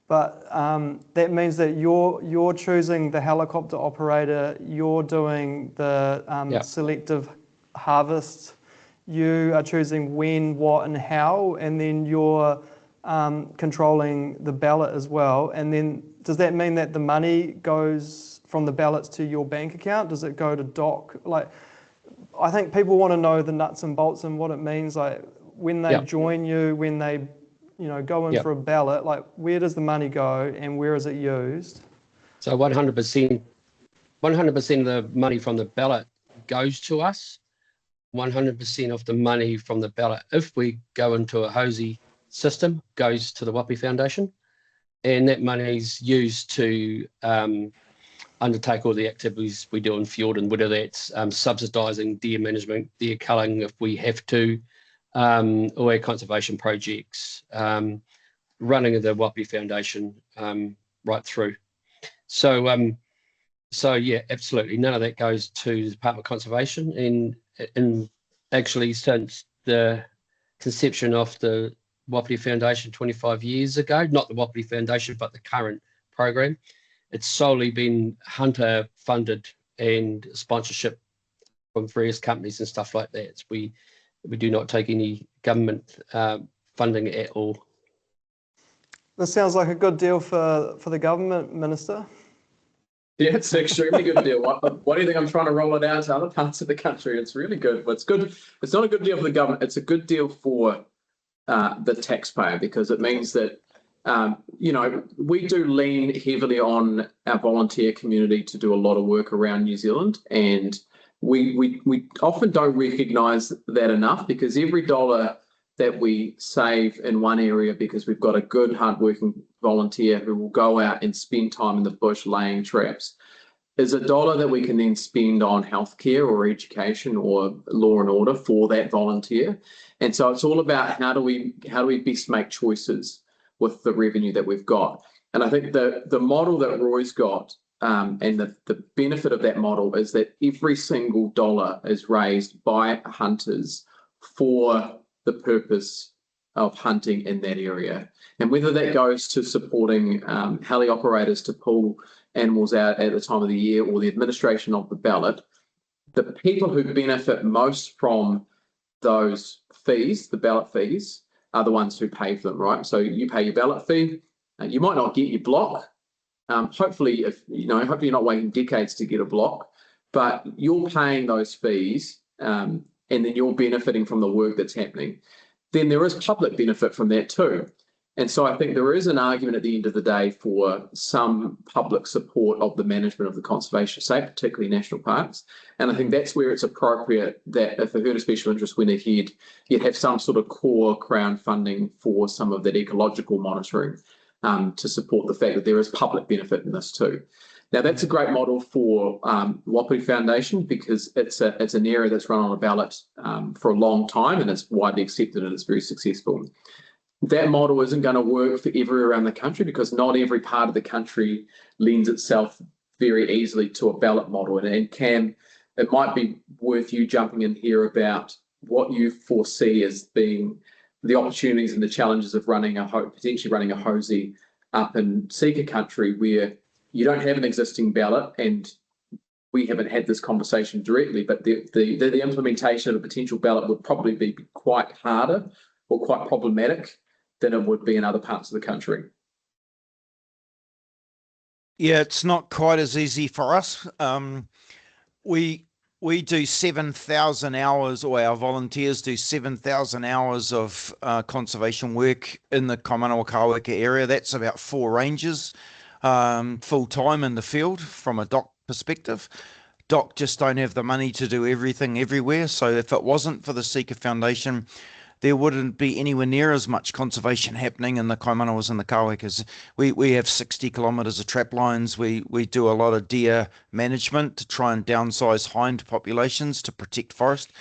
But that means that you're choosing the helicopter operator, you're doing the selective harvest, you are choosing when, what, and how, and then you're controlling the ballot as well. And then does that mean that the money goes from the ballots to your bank account? Does it go to DOC? Like, I think people want to know the nuts and bolts and what it means. Like when they join you, when they, you know, go in for a ballot, like where does the money go and where is it used? So 100% of the money from the ballot goes to us. 100% of the money from the ballot, if we go into a HOSI system, goes to the Wapiti Foundation, and that money is used to undertake all the activities we do in Fiordland, whether that's subsidising deer management, deer culling if we have to, or our conservation projects, running the Wapiti Foundation right through. So yeah, absolutely, none of that goes to the Department of Conservation, and actually since the conception of the Wapiti Foundation 25 years ago, not the Wapiti Foundation, but the current program, it's solely been hunter funded and sponsorship from various companies and stuff like that. We do not take any government funding at all. This sounds like a good deal for the government, Minister. Yeah, it's an extremely good deal. What do you think I'm trying to roll it out to other parts of the country? It's really good. But it's good. It's not a good deal for the government. It's a good deal for the taxpayer, because it means that, you know, we do lean heavily on our volunteer community to do a lot of work around New Zealand. And we often don't recognise that enough, because every dollar that we save in one area because we've got a good hardworking volunteer who will go out and spend time in the bush laying traps is a dollar that we can then spend on healthcare or education or law and order for that volunteer. And so it's all about how do we best make choices with the revenue that we've got. And I think the model that Roy's got, and the benefit of that model is that every single dollar is raised by hunters for the purpose of hunting in that area. And whether that goes to supporting heli operators to pull animals out at the time of the year, or the administration of the ballot, the people who benefit most from those fees, the ballot fees, are the ones who pay for them, right? So you pay your ballot fee, you might not get your block. Hopefully, hopefully you're not waiting decades to get a block, but you're paying those fees, and then you're benefiting from the work that's happening. Then there is public benefit from that too. And so I think there is an argument at the end of the day for some public support of the management of the conservation site, particularly national parks. And I think that's where it's appropriate that if a herd of special interest went ahead, you'd have some sort of core Crown funding for some of that ecological monitoring, to support the fact that there is public benefit in this too. Now, that's a great model for Wapiti Foundation, because it's an area that's run on a ballot for a long time, and it's widely accepted and it's very successful. That model isn't going to work for everywhere around the country, because not every part of the country lends itself very easily to a ballot model. And Cam, it might be worth you jumping in here about what you foresee as being the opportunities and the challenges of potentially running a HOSI up in Sika country, where you don't have an existing ballot, and we haven't had this conversation directly, but the implementation of a potential ballot would probably be quite harder or quite problematic than it would be in other parts of the country. Yeah, it's not quite as easy for us. We do 7,000 hours, or our volunteers do 7,000 hours of conservation work in the Kaimanawa area. That's about 4 rangers full time in the field from a DOC perspective. DOC just don't have the money to do everything everywhere. So if it wasn't for the Sika Foundation, there wouldn't be anywhere near as much conservation happening in the Kaimanawas and the Kawekas. We have 60 kilometres of trap lines. We do a lot of deer management to try and downsize hind populations to protect forest.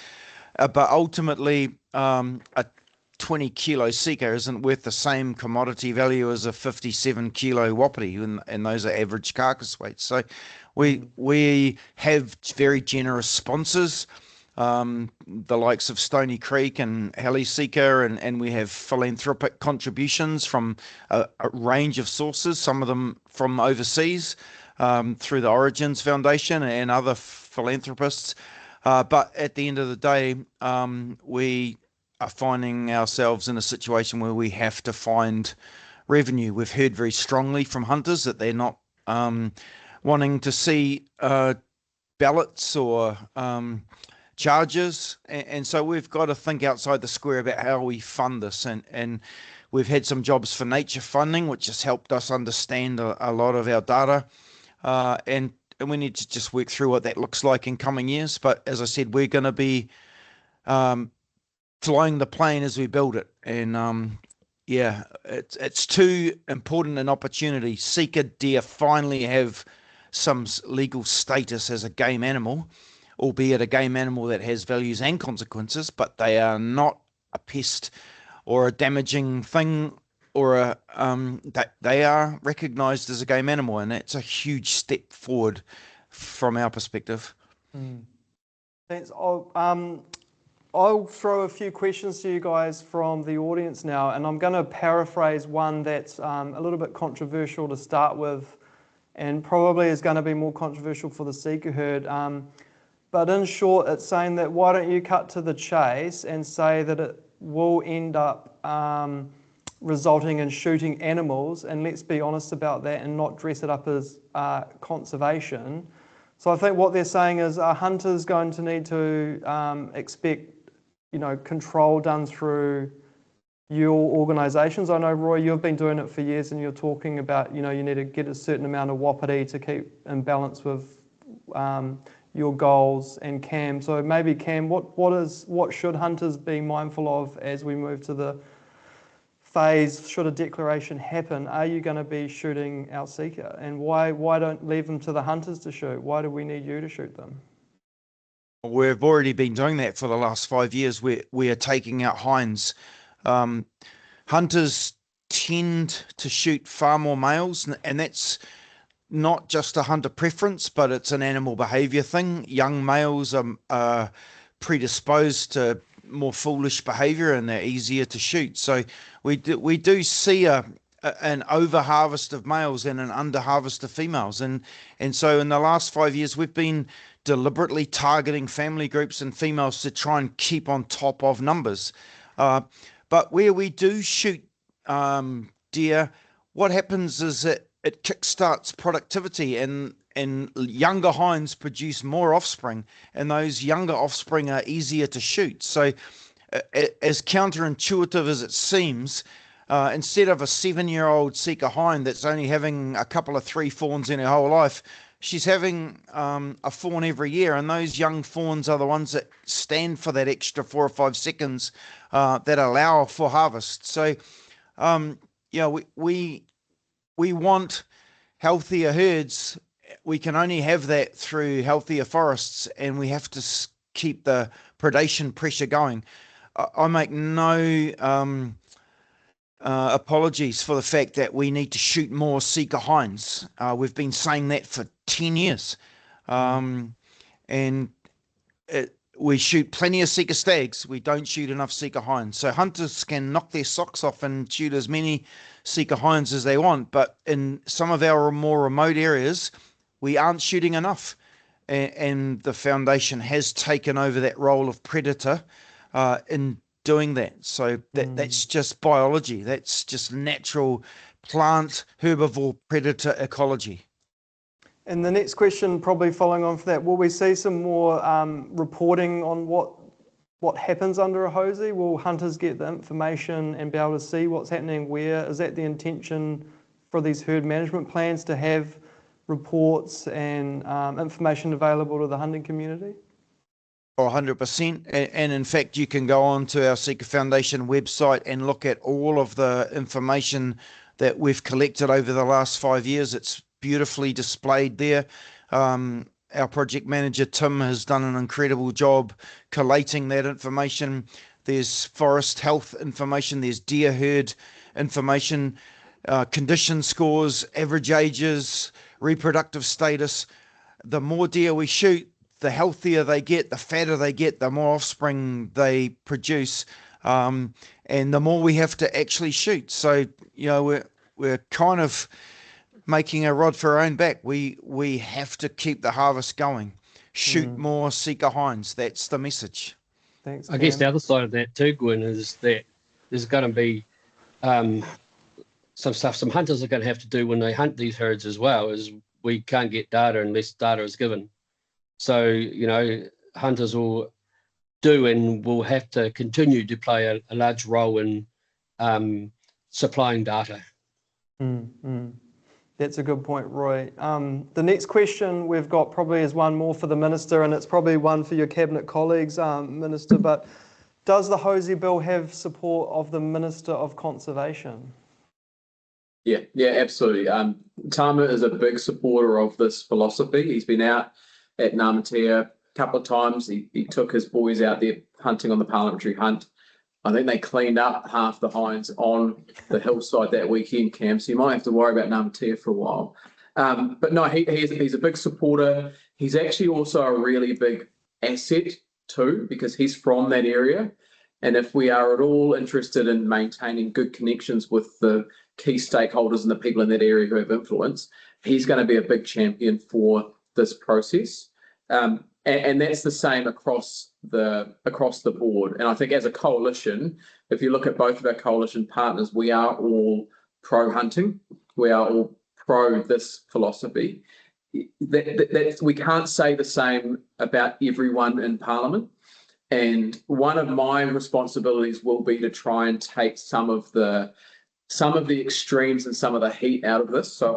But ultimately, a 20 kilo Sika isn't worth the same commodity value as a 57 kilo Wapiti, and those are average carcass weights. So we have very generous sponsors, the likes of Stony Creek and Heli Sika, and we have philanthropic contributions from a range of sources, some of them from overseas, through the Origins Foundation and other philanthropists. But at the end of the day, we are finding ourselves in a situation where we have to find revenue. We've heard very strongly from hunters that they're not wanting to see ballots or charges, and so we've got to think outside the square about how we fund this, and we've had some jobs for nature funding, which has helped us understand a lot of our data, and we need to just work through what that looks like in coming years. But as I said, we're going to be flying the plane as we build it, and yeah, it's too important an opportunity. Sika deer finally have some legal status as a game animal, albeit a game animal that has values and consequences, but they are not a pest or a damaging thing, or they are recognised as a game animal, and that's a huge step forward from our perspective. Thanks. I'll throw a few questions to you guys from the audience now, and I'm going to paraphrase one that's a little bit controversial to start with, and probably is going to be more controversial for the Sika herd. But in short, it's saying that why don't you cut to the chase and say that it will end up resulting in shooting animals, and let's be honest about that and not dress it up as conservation. So I think what they're saying is hunters going to need to expect, control done through your organisations. I know, Roy, you've been doing it for years, and you're talking about, you need to get a certain amount of Wapiti to keep in balance with your goals, and Cam. So maybe Cam, what should hunters be mindful of as we move to the phase, should a declaration happen? Are you going to be shooting our Sika? And why don't leave them to the hunters to shoot? Why do we need you to shoot them? We've already been doing that for the last 5 years. We are taking out Hinds. Hunters tend to shoot far more males, and that's not just a hunter preference, but it's an animal behavior thing. Young males are predisposed to more foolish behavior, and they're easier to shoot. So we do see an over harvest of males and an under harvest of females, and so in the last 5 years we've been deliberately targeting family groups and females to try and keep on top of numbers. But where we do shoot deer, what happens is that it kickstarts productivity, and younger hinds produce more offspring, and those younger offspring are easier to shoot. So as counterintuitive as it seems, instead of a 7-year-old Sika hind that's only having a couple of 3 fawns in her whole life, she's having a fawn every year, and those young fawns are the ones that stand for that extra 4 or 5 seconds that allow for harvest. So we want healthier herds. We can only have that through healthier forests, and we have to keep the predation pressure going. I make no apologies for the fact that we need to shoot more Sika hinds. We've been saying that for 10 years. We shoot plenty of Sika stags. We don't shoot enough Sika hinds. So hunters can knock their socks off and shoot as many Sika hinds as they want. But in some of our more remote areas, we aren't shooting enough. And the foundation has taken over that role of predator in doing that. So that's just biology. That's just natural plant herbivore predator ecology. And the next question, probably following on from that, will we see some more reporting on what happens under a HOSI? Will hunters get the information and be able to see what's happening where? Is that the intention for these herd management plans, to have reports and information available to the hunting community? 100%. And in fact, you can go on to our Sika Foundation website and look at all of the information that we've collected over the last 5 years. It's beautifully displayed there. Our project manager, Tim, has done an incredible job collating that information. There's forest health information, there's deer herd information, condition scores, average ages, reproductive status. The more deer we shoot, the healthier they get, the fatter they get, the more offspring they produce, and the more we have to actually shoot. So, we're kind of making a rod for our own back. We have to keep the harvest going. Shoot more Sika hinds. That's the message. Thanks, I guess the other side of that too, Gwyn, is that there's going to be some stuff some hunters are going to have to do when they hunt these herds as well, is we can't get data unless data is given. So, hunters will do and will have to continue to play a large role in supplying data. That's a good point, Roy. The next question we've got probably is one more for the Minister, and it's probably one for your Cabinet colleagues, Minister, but does the HOSI bill have support of the Minister of Conservation? Yeah, absolutely. Tama is a big supporter of this philosophy. He's been out at Ngāmatea a couple of times. He took his boys out there hunting on the parliamentary hunt. I think they cleaned up half the hinds on the hillside that weekend, Cam, so you might have to worry about Ngāmatea for a while. But no, he's a big supporter. He's actually also a really big asset too, because he's from that area. And if we are at all interested in maintaining good connections with the key stakeholders and the people in that area who have influence, he's going to be a big champion for this process. And that's the same across the board. And I think as a coalition, if you look at both of our coalition partners, we are all pro-hunting. We are all pro this philosophy. We can't say the same about everyone in Parliament. And one of my responsibilities will be to try and take some of the extremes and some of the heat out of this. So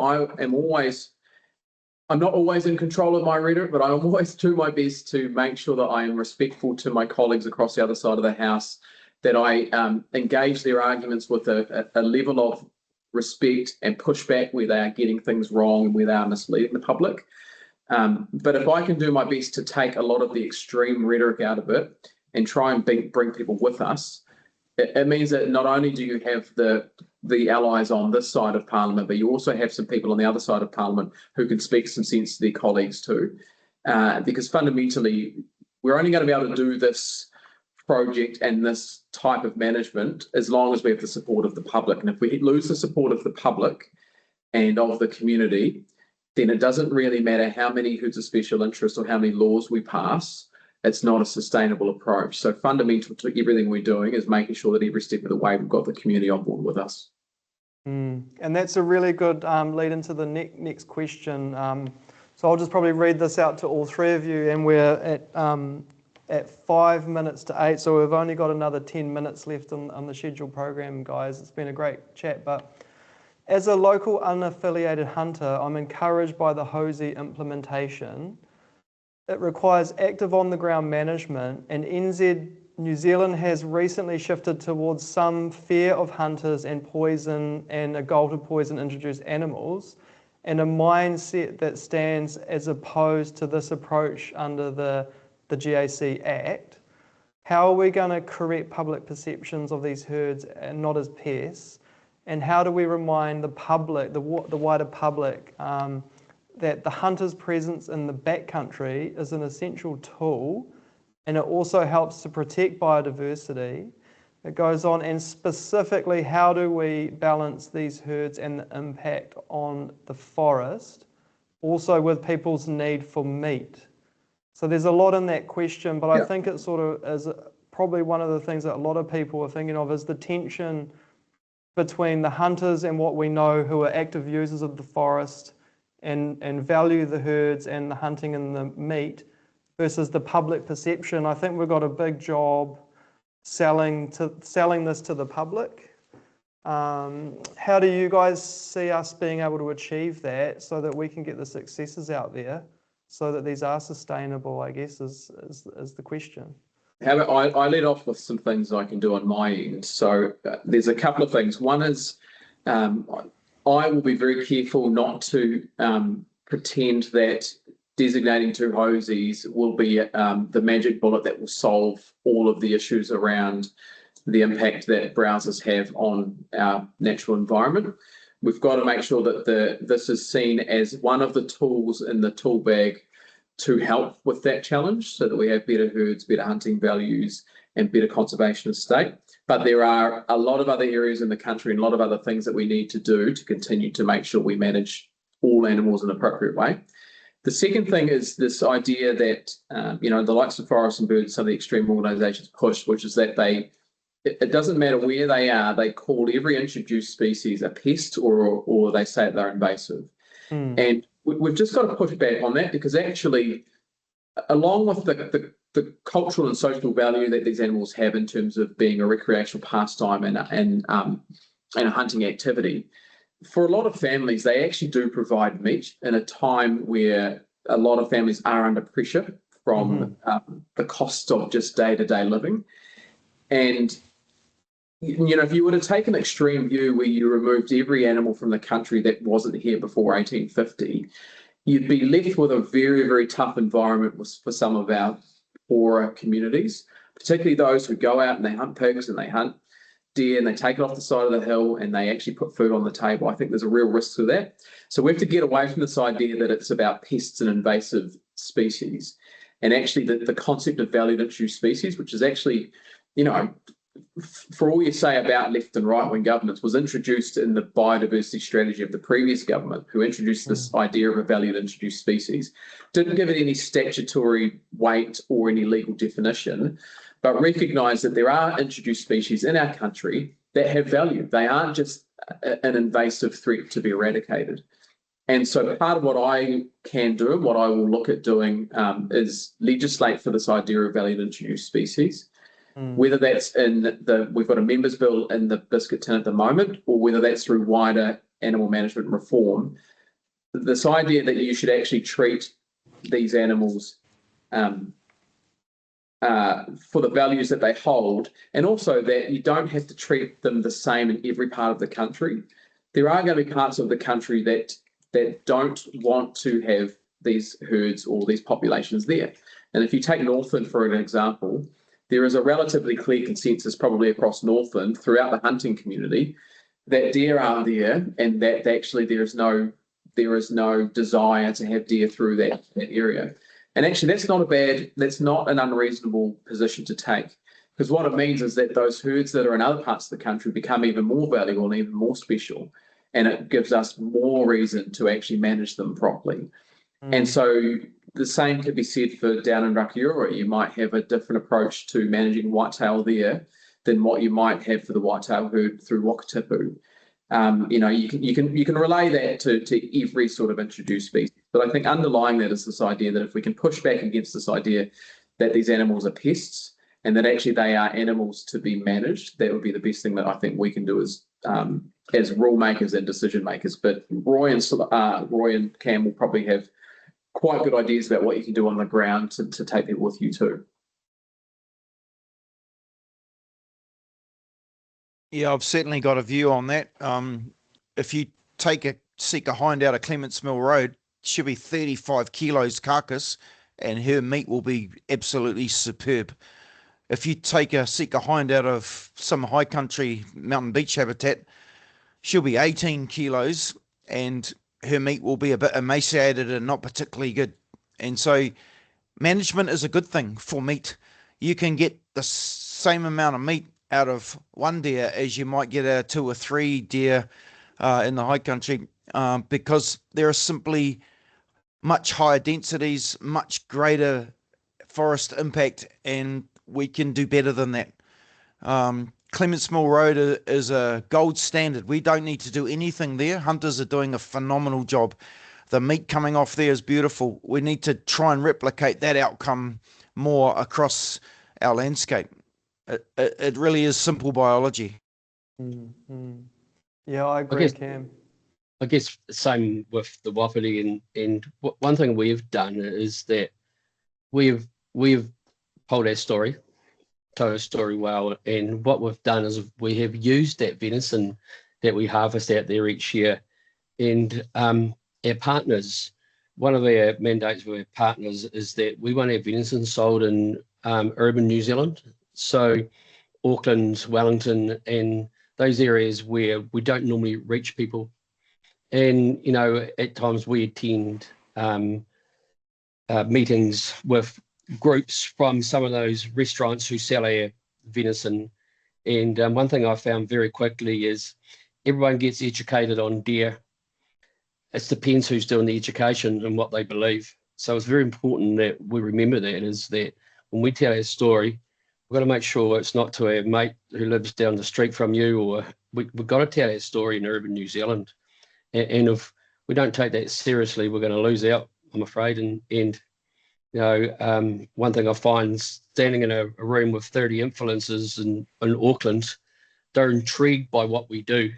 I'm not always in control of my rhetoric, but I always do my best to make sure that I am respectful to my colleagues across the other side of the House, that I engage their arguments with a level of respect and push back where they are getting things wrong and where they are misleading the public. But if I can do my best to take a lot of the extreme rhetoric out of it and try and bring people with us, it means that not only do you have the allies on this side of Parliament, but you also have some people on the other side of Parliament who can speak some sense to their colleagues too. Because fundamentally, we're only going to be able to do this project and this type of management as long as we have the support of the public. And if we lose the support of the public and of the community, then it doesn't really matter how many who's a special interest or how many laws we pass. It's not a sustainable approach. So fundamental to everything we're doing is making sure that every step of the way we've got the community on board with us. And that's a really good lead into the next question. So I'll just probably read this out to all three of you, and we're at 5 minutes to 8, so we've only got another 10 minutes left on the scheduled program, guys. It's been a great chat, but as a local unaffiliated hunter, I'm encouraged by the HOSI implementation. It requires active on-the-ground management, and New Zealand has recently shifted towards some fear of hunters and poison and a goal to poison introduced animals, and a mindset that stands as opposed to this approach under the GAC Act. How are we going to correct public perceptions of these herds and not as pests? And how do we remind the public, the wider public, that the hunter's presence in the backcountry is an essential tool, and it also helps to protect biodiversity? It goes on, and specifically, how do we balance these herds and the impact on the forest, also with people's need for meat? So there's a lot in that question, but I think it sort of is probably one of the things that a lot of people are thinking of is the tension between the hunters and what we know who are active users of the forest and value the herds and the hunting and the meat versus the public perception. I think we've got a big job selling this to the public. How do you guys see us being able to achieve that so that we can get the successes out there so that these are sustainable, I guess, is the question. I led off with some things I can do on my end. So there's a couple of things. One is I will be very careful not to pretend that designating 2 HOSIs will be the magic bullet that will solve all of the issues around the impact that browsers have on our natural environment. We've got to make sure that this is seen as one of the tools in the tool bag to help with that challenge so that we have better herds, better hunting values, and better conservation of state. But there are a lot of other areas in the country and a lot of other things that we need to do to continue to make sure we manage all animals in an appropriate way. The second thing is this idea that, the likes of Forest and Birds, some of the extreme organisations push, which is that it doesn't matter where they are, they call every introduced species a pest or they say they're invasive. And we've just got to push back on that, because actually, along with the cultural and social value that these animals have in terms of being a recreational pastime and a hunting activity, for a lot of families, they actually do provide meat in a time where a lot of families are under pressure from the costs of just day-to-day living. And if you were to take an extreme view where you removed every animal from the country that wasn't here before 1850, you'd be left with a very, very tough environment for some of our poorer communities, particularly those who go out and they hunt pigs and they hunt deer and they take it off the side of the hill and they actually put food on the table. I think there's a real risk to that. So we have to get away from this idea that it's about pests and invasive species, and actually the concept of valued introduced species, which is actually, for all you say about left and right wing governments, was introduced in the biodiversity strategy of the previous government, who introduced this idea of a valued introduced species. Didn't give it any statutory weight or any legal definition, but recognised that there are introduced species in our country that have value. They aren't just an invasive threat to be eradicated. And so part of what I can do and what I will look at doing is legislate for this idea of valued introduced species. Whether that's we've got a members bill in the Biscuit tin at the moment, or whether that's through wider animal management reform, this idea that you should actually treat these animals for the values that they hold, and also that you don't have to treat them the same in every part of the country. There are going to be parts of the country that don't want to have these herds or these populations there. And if you take Northland for an example, there is a relatively clear consensus probably across Northland throughout the hunting community that deer aren't there, and that actually there is no desire to have deer through that area. And actually that's not an unreasonable position to take, because what it means is that those herds that are in other parts of the country become even more valuable and even more special, and it gives us more reason to actually manage them properly. And so the same could be said for down in Rakiura. You might have a different approach to managing whitetail there than what you might have for the whitetail herd through Wakatipu. You can relay that to every sort of introduced species. But I think underlying that is this idea that if we can push back against this idea that these animals are pests and that actually they are animals to be managed, that would be the best thing that I think we can do as rule makers and decision makers. But Roy and Cam will probably have quite good ideas about what you can do on the ground to take people with you too. Yeah, I've certainly got a view on that. If you take a Sika hind out of Clements Mill Road, it should be 35 kilos carcass, and her meat will be absolutely superb. If you take a Sika hind out of some high country mountain beach habitat, she'll be 18 kilos, and her meat will be a bit emaciated and not particularly good. And so management is a good thing for meat. You can get the same amount of meat out of one deer as you might get a 2 or 3 deer in the high country, because there are simply much higher densities, much greater forest impact, and we can do better than that. Clements Mill Road is a gold standard. We don't need to do anything there. Hunters are doing a phenomenal job. The meat coming off there is beautiful. We need to try and replicate that outcome more across our landscape. It really is simple biology. Yeah, I agree, Cam. I guess same with the Wapiti, and one thing we've done is that we've told our story well, and what we've done is we have used that venison that we harvest out there each year, and our partners, one of our mandates with our partners is that we want our venison sold in urban New Zealand, so Auckland, Wellington, and those areas where we don't normally reach people. And at times we attend meetings with groups from some of those restaurants who sell our venison, and one thing I found very quickly is everyone gets educated on deer. It depends who's doing the education and what they believe. So it's very important that we remember that, is that when we tell our story, we've got to make sure it's not to our mate who lives down the street from you, or we've got to tell our story in urban New Zealand. And if we don't take that seriously, we're going to lose out, I'm afraid. And one thing I find, standing in a room with 30 influencers in Auckland, they're intrigued by what we do.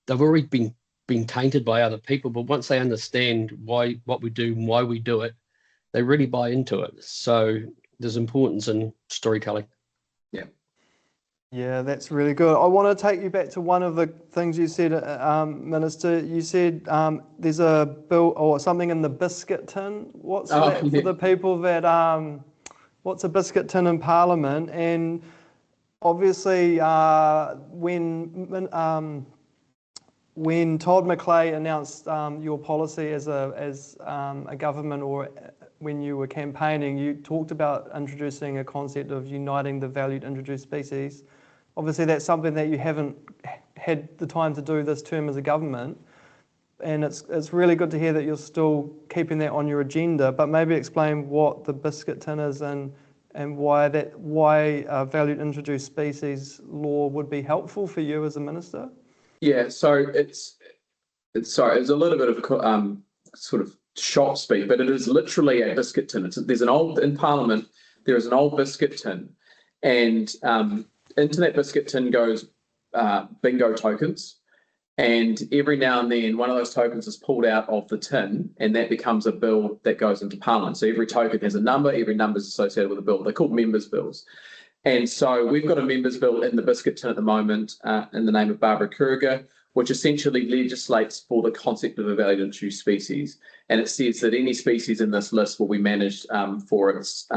They've already been tainted by other people, but once they understand what we do and why we do it, they really buy into it. So there's importance in storytelling. Yeah, that's really good. I want to take you back to one of the things you said, Minister. You said there's a bill or something in the biscuit tin. What's that for the people that, what's a biscuit tin in Parliament? And obviously when Todd McClay announced your policy as a government, or when you were campaigning, you talked about introducing a concept of uniting the valued introduced species. Obviously, that's something that you haven't had the time to do this term as a government, and it's really good to hear that you're still keeping that on your agenda. But maybe explain what the biscuit tin is and why valued introduced species law would be helpful for you as a minister. Yeah, so it's a little bit of sort of shop speak, but it is literally a biscuit tin. In Parliament, there is an old biscuit tin, and into that biscuit tin goes bingo tokens, And every now and then, one of those tokens is pulled out of the tin, and that becomes a bill that goes into Parliament. So every token has a number, every number is associated with a bill. They're called members' bills. And so we've got a members' bill in the Biscuit tin at the moment in the name of Barbara Kruger, which essentially legislates for the concept of a valued introduced species. And it says that any species in this list will be managed for its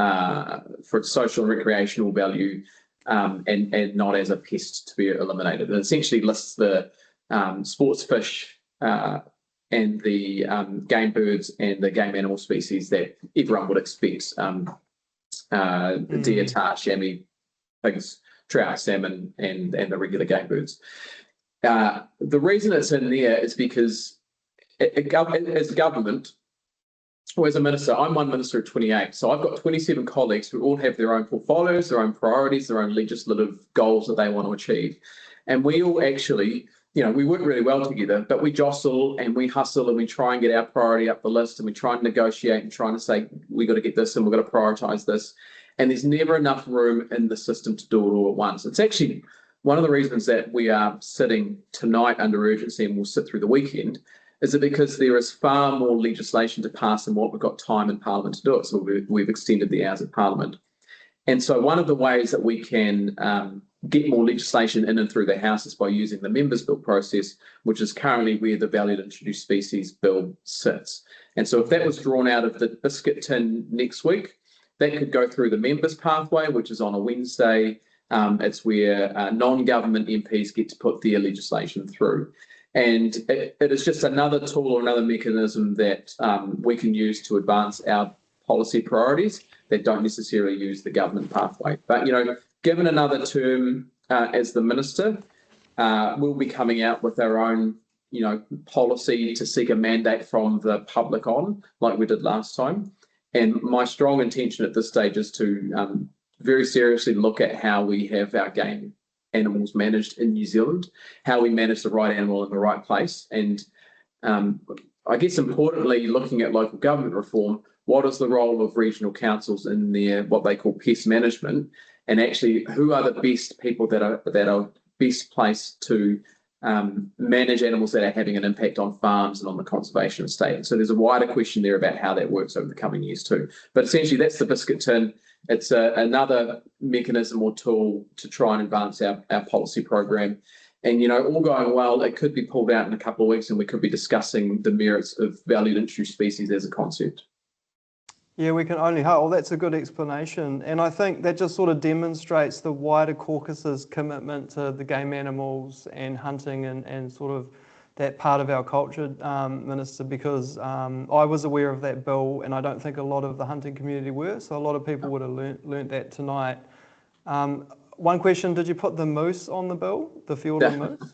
social and recreational value and not as a pest to be eliminated. It essentially lists the sports fish and the game birds and the game animal species that everyone would expect: deer, tar, chamois, pigs, trout, salmon, and the regular game birds. The reason it's in there is because as a government, or as a minister, I'm one minister of 28, so I've got 27 colleagues who all have their own portfolios, their own priorities, their own legislative goals that they want to achieve. And we all actually, we work really well together, but we jostle and we hustle and we try and get our priority up the list, and we try and negotiate and trying to say, we got to get this and we've got to prioritise this. And there's never enough room in the system to do it all at once. It's actually one of the reasons that we are sitting tonight under urgency and we'll sit through the weekend, is it because there is far more legislation to pass than what we've got time in Parliament to do it. So we've extended the hours of Parliament. And so one of the ways that we can get more legislation in and through the House is by using the members' bill process, which is currently where the valued introduced species bill sits. And so if that was drawn out of the Biscuit tin next week, that could go through the members' pathway, which is on a Wednesday. It's where non-government MPs get to put their legislation through. And it is just another tool or another mechanism that we can use to advance our policy priorities that don't necessarily use the government pathway. But, given another term as the minister, we'll be coming out with our own, policy to seek a mandate from the public on, like we did last time. And my strong intention at this stage is to very seriously look at how we have our game animals managed in New Zealand, how we manage the right animal in the right place. And I guess importantly, looking at local government reform, what is the role of regional councils in their what they call pest management, and actually who are the best people that are best placed to manage animals that are having an impact on farms and on the conservation estate. And so there's a wider question there about how that works over the coming years too. But essentially that's the Biscuit tin. It's another mechanism or tool to try and advance our policy program. And, all going well, it could be pulled out in a couple of weeks and we could be discussing the merits of valued introduced species as a concept. Yeah, we can only hope. Well, that's a good explanation. And I think that just sort of demonstrates the wider caucus's commitment to the game animals and hunting and sort of that part of our culture, Minister, because I was aware of that bill and I don't think a lot of the hunting community were. So a lot of people would have learnt that tonight. One question, did you put the moose on the bill, the Fiordland moose?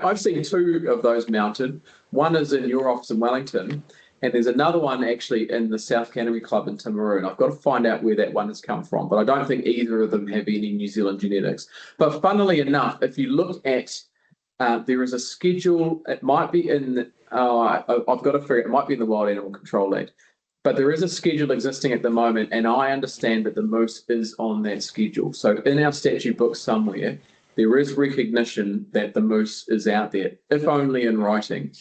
I've seen two of those mounted. One is in your office in Wellington, and there's another one actually in the South Canterbury Club in Timaru. I've got to find out where that one has come from, but I don't think either of them have any New Zealand genetics. But funnily enough, if you look at, there is a schedule, it might be in, I've got to figure it might be in the Wild Animal Control Act, but there is a schedule existing at the moment, and I understand that the moose is on that schedule. So in our statute book somewhere, there is recognition that the moose is out there, if only in writing.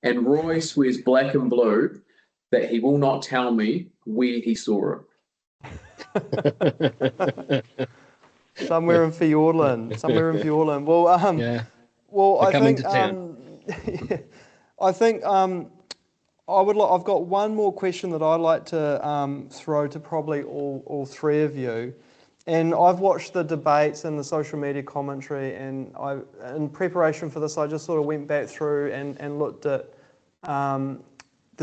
And Roy swears black and blue that he will not tell me where he saw it. Somewhere in Fiordland. Well, yeah. Well, I think. I've got one more question that I'd like to throw to probably all three of you. And I've watched the debates and the social media commentary, and in preparation for this, I just sort of went back through and looked at the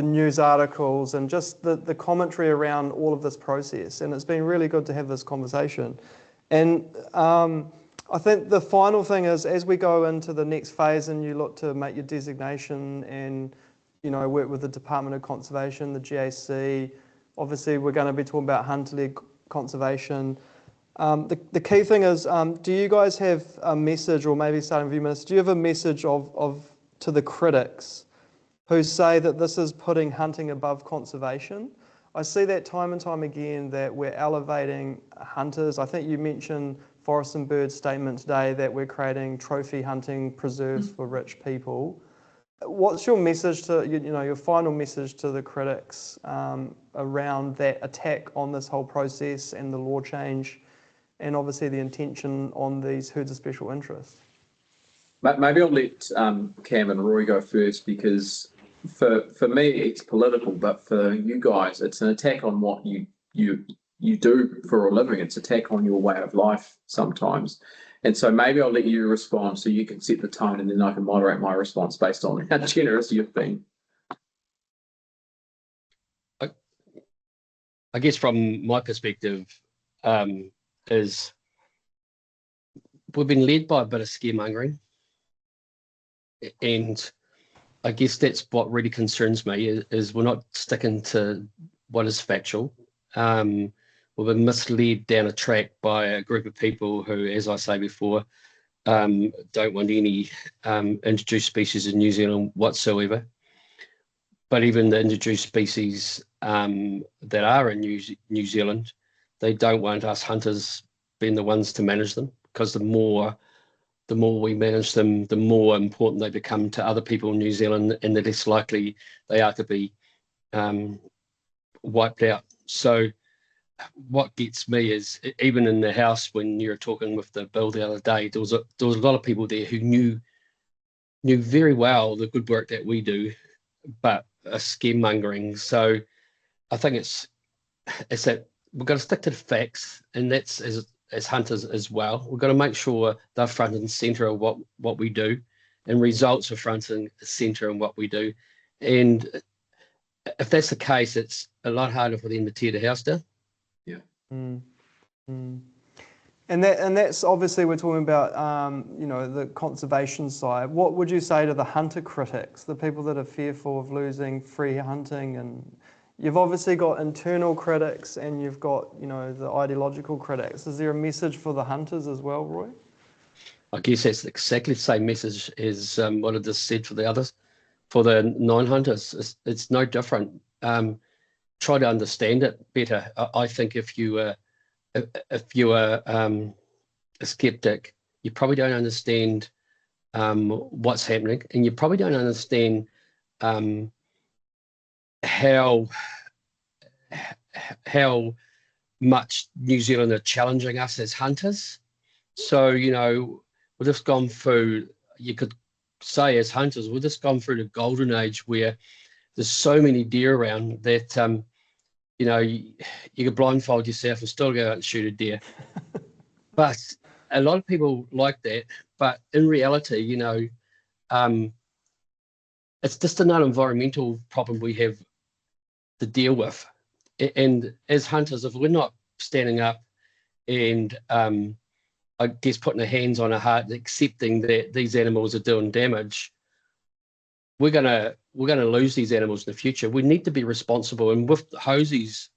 news articles and just the commentary around all of this process. And it's been really good to have this conversation. And I think the final thing is, as we go into the next phase and you look to make your designation and work with the Department of Conservation, the GAC, obviously we're going to be talking about hunter-led conservation. The key thing is, do you guys have a message, or maybe starting with you, Minister, do you have a message to the critics who say that this is putting hunting above conservation? I see that time and time again that we're elevating hunters. I think you mentioned Forest and Bird statement today that we're creating trophy hunting preserves for rich people. What's your message to, your final message to the critics around that attack on this whole process and the law change, and obviously the intention on these herds of special interest? Maybe I'll let Cam and Roy go first, because for me it's political, but for you guys it's an attack on what you do for a living. It's an attack on your way of life sometimes. And so maybe I'll let you respond so you can set the tone, and then I can moderate my response based on how generous you've been. I guess from my perspective, is we've been led by a bit of scaremongering. And I guess that's what really concerns me, is we're not sticking to what is factual. We've been misled down a track by a group of people who, as I say before, don't want any introduced species in New Zealand whatsoever. But even the introduced species that are in New Zealand, they don't want us hunters being the ones to manage them, because the more we manage them, the more important they become to other people in New Zealand, and the less likely they are to be wiped out. So what gets me is, even in the House, when you were talking with the bill the other day, there was a lot of people there who knew very well the good work that we do, but are scaremongering. So I think it's that we've got to stick to the facts, and that's as hunters as well. We've got to make sure they're front and centre of what we do, and results are front and centre in what we do. And if that's the case, it's a lot harder for them to tear the house down. Yeah. Mm. Mm. And that's obviously, we're talking about the conservation side. What would you say to the hunter critics, the people that are fearful of losing free hunting? And you've obviously got internal critics, and you've got the ideological critics. Is there a message for the hunters as well, Roy? I guess that's exactly the same message as what I just said for the others. For the non-hunters, it's no different. Try to understand it better. I think if you are a skeptic, you probably don't understand what's happening, and you probably don't understand how much New Zealand are challenging us as hunters. So we've just gone through, you could say as hunters, we've just gone through the golden age where there's so many deer around that you could blindfold yourself and still go out and shoot a deer. But a lot of people like that, but in reality, it's just another environmental problem we have to deal with. And as hunters, if we're not standing up and I guess putting our hands on our heart and accepting that these animals are doing damage, we're gonna lose these animals in the future. We need to be responsible, and with HOSIs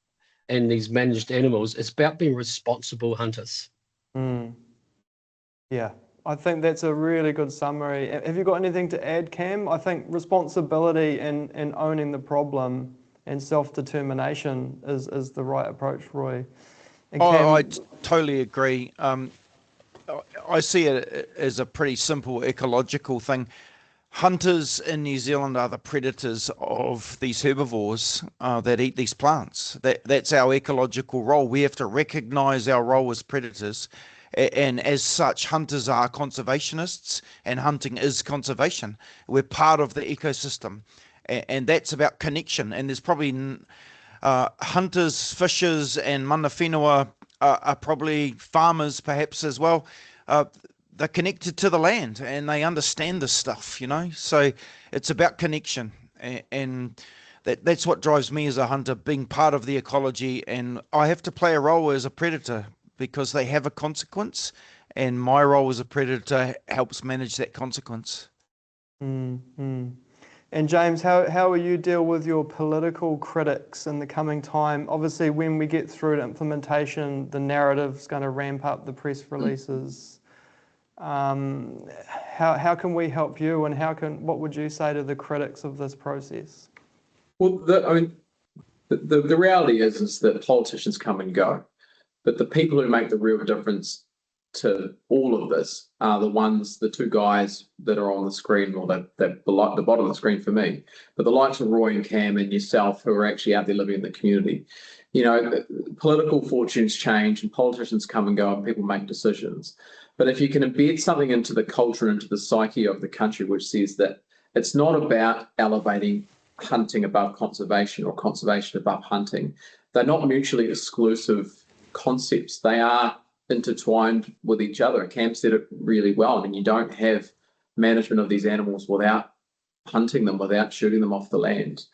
and these managed animals, it's about being responsible hunters. Mm. Yeah, I think that's a really good summary. Have you got anything to add, Cam? I think responsibility and owning the problem and self-determination is the right approach, Roy. And Cam, I totally agree. I see it as a pretty simple ecological thing. Hunters in New Zealand are the predators of these herbivores that eat these plants. That's our ecological role. We have to recognise our role as predators, and as such, hunters are conservationists, and hunting is conservation. We're part of the ecosystem, and that's about connection. And there's probably hunters, fishers, and mana whenua are probably farmers perhaps as well. They're connected to the land, and they understand this stuff, so it's about connection, and that's what drives me as a hunter, being part of the ecology. And I have to play a role as a predator because they have a consequence, and my role as a predator helps manage that consequence. Mm-hmm. And James, how will you deal with your political critics in the coming time? Obviously, when we get through to implementation, the narrative's going to ramp up, the press releases. How can we help you, and what would you say to the critics of this process? Well, the reality is that politicians come and go, but the people who make the real difference to all of this are the two guys that are on the screen, or the bottom of the screen for me, but the likes of Roy and Cam and yourself, who are actually out there living in the community. You know, political fortunes change and politicians come and go and people make decisions. But if you can embed something into the culture and into the psyche of the country, which says that it's not about elevating hunting above conservation or conservation above hunting, they're not mutually exclusive concepts. They are intertwined with each other. And Cam said it really well. I mean, you don't have management of these animals without hunting them, without shooting them off the land.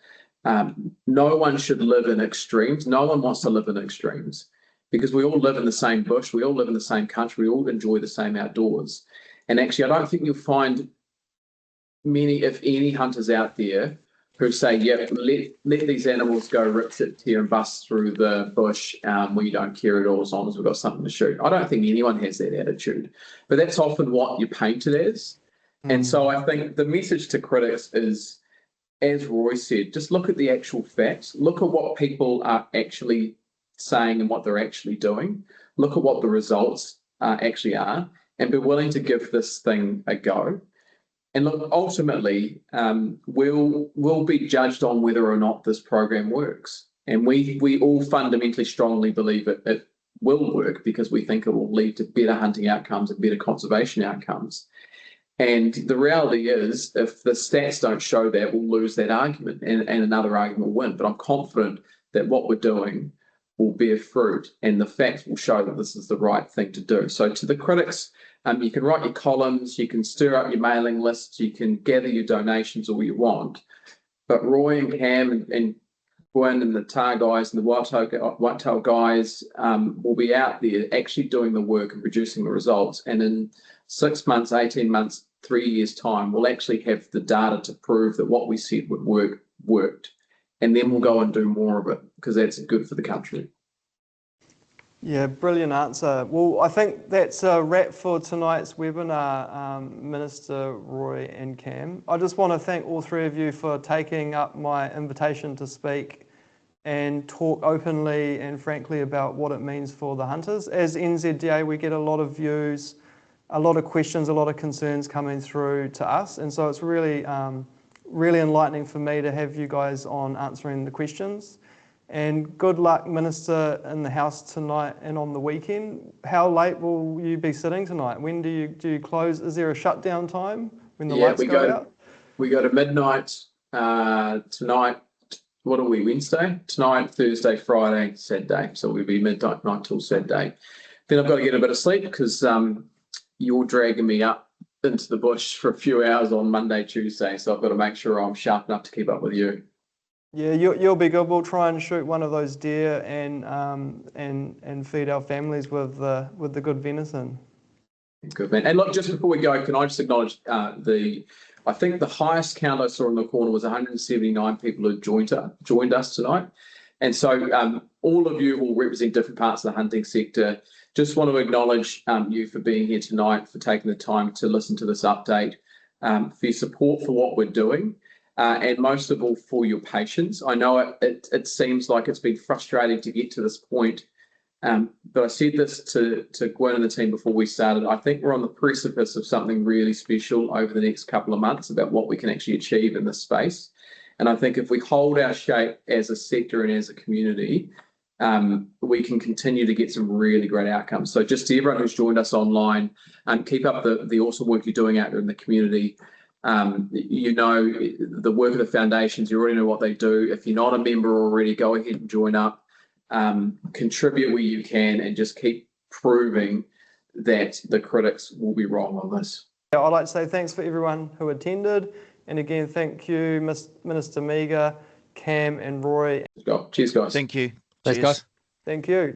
No one should live in extremes. No one wants to live in extremes, because we all live in the same bush. We all live in the same country. We all enjoy the same outdoors. And actually, I don't think you'll find many, if any, hunters out there who say, yeah, let these animals go rip, sit, tear and bust through the bush. We don't care at all as long as we've got something to shoot. I don't think anyone has that attitude, but that's often what you're painted as. And so I think the message to critics is, as Roy said, just look at the actual facts. Look at what people are actually saying and what they're actually doing. Look at what the results actually are, and be willing to give this thing a go. And look, ultimately, we'll be judged on whether or not this program works. And we all fundamentally strongly believe it will work, because we think it will lead to better hunting outcomes and better conservation outcomes. And the reality is, if the stats don't show that, we'll lose that argument and another argument will win. But I'm confident that what we're doing will bear fruit, and the facts will show that this is the right thing to do. So to the critics, you can write your columns, you can stir up your mailing lists, you can gather your donations all you want. But Roy and Cam and Gwyn and the TAR guys and the whitetail guys will be out there actually doing the work and producing the results. And in 6 months, 18 months, 3 years' time, we'll actually have the data to prove that what we said would work worked. And then we'll go and do more of it, because that's good for the country. Yeah, brilliant answer. Well, I think that's a wrap for tonight's webinar, Minister Roy and Cam. I just want to thank all three of you for taking up my invitation to speak and talk openly and frankly about what it means for the hunters. As NZDA, we get a lot of views, a lot of questions, a lot of concerns coming through to us, and so it's really, really enlightening for me to have you guys on answering the questions. And good luck, Minister, in the House tonight and on the weekend. How late will you be sitting tonight? When do you close? Is there a shutdown time when the lights go out? We go to midnight tonight. What are we, Wednesday? Tonight, Thursday, Friday, Saturday. So we'll be midnight till Saturday. Then I've got to get a bit of sleep, because you're dragging me up into the bush for a few hours on Monday, Tuesday. So I've got to make sure I'm sharp enough to keep up with you. Yeah, you'll be good. We'll try and shoot one of those deer and feed our families with the good venison. Good, man. And look, just before we go, can I just acknowledge I think the highest count I saw in the corner was 179 people who joined us tonight. And so all of you will represent different parts of the hunting sector. Just want to acknowledge you for being here tonight, for taking the time to listen to this update, for your support for what we're doing. And most of all, for your patience. I know it seems like it's been frustrating to get to this point, but I said this to Gwyn and the team before we started. I think we're on the precipice of something really special over the next couple of months about what we can actually achieve in this space. And I think if we hold our shape as a sector and as a community, we can continue to get some really great outcomes. So just to everyone who's joined us online, keep up the awesome work you're doing out there in the community. You know the work of the foundations, you already know what they do. If you're not a member already, go ahead and join up, contribute where you can, and just keep proving that the critics will be wrong on this. I'd like to say thanks for everyone who attended, and again thank you Minister Meager, Cam and Roy. Cheers guys. Thank you. Thanks, guys. Thank you.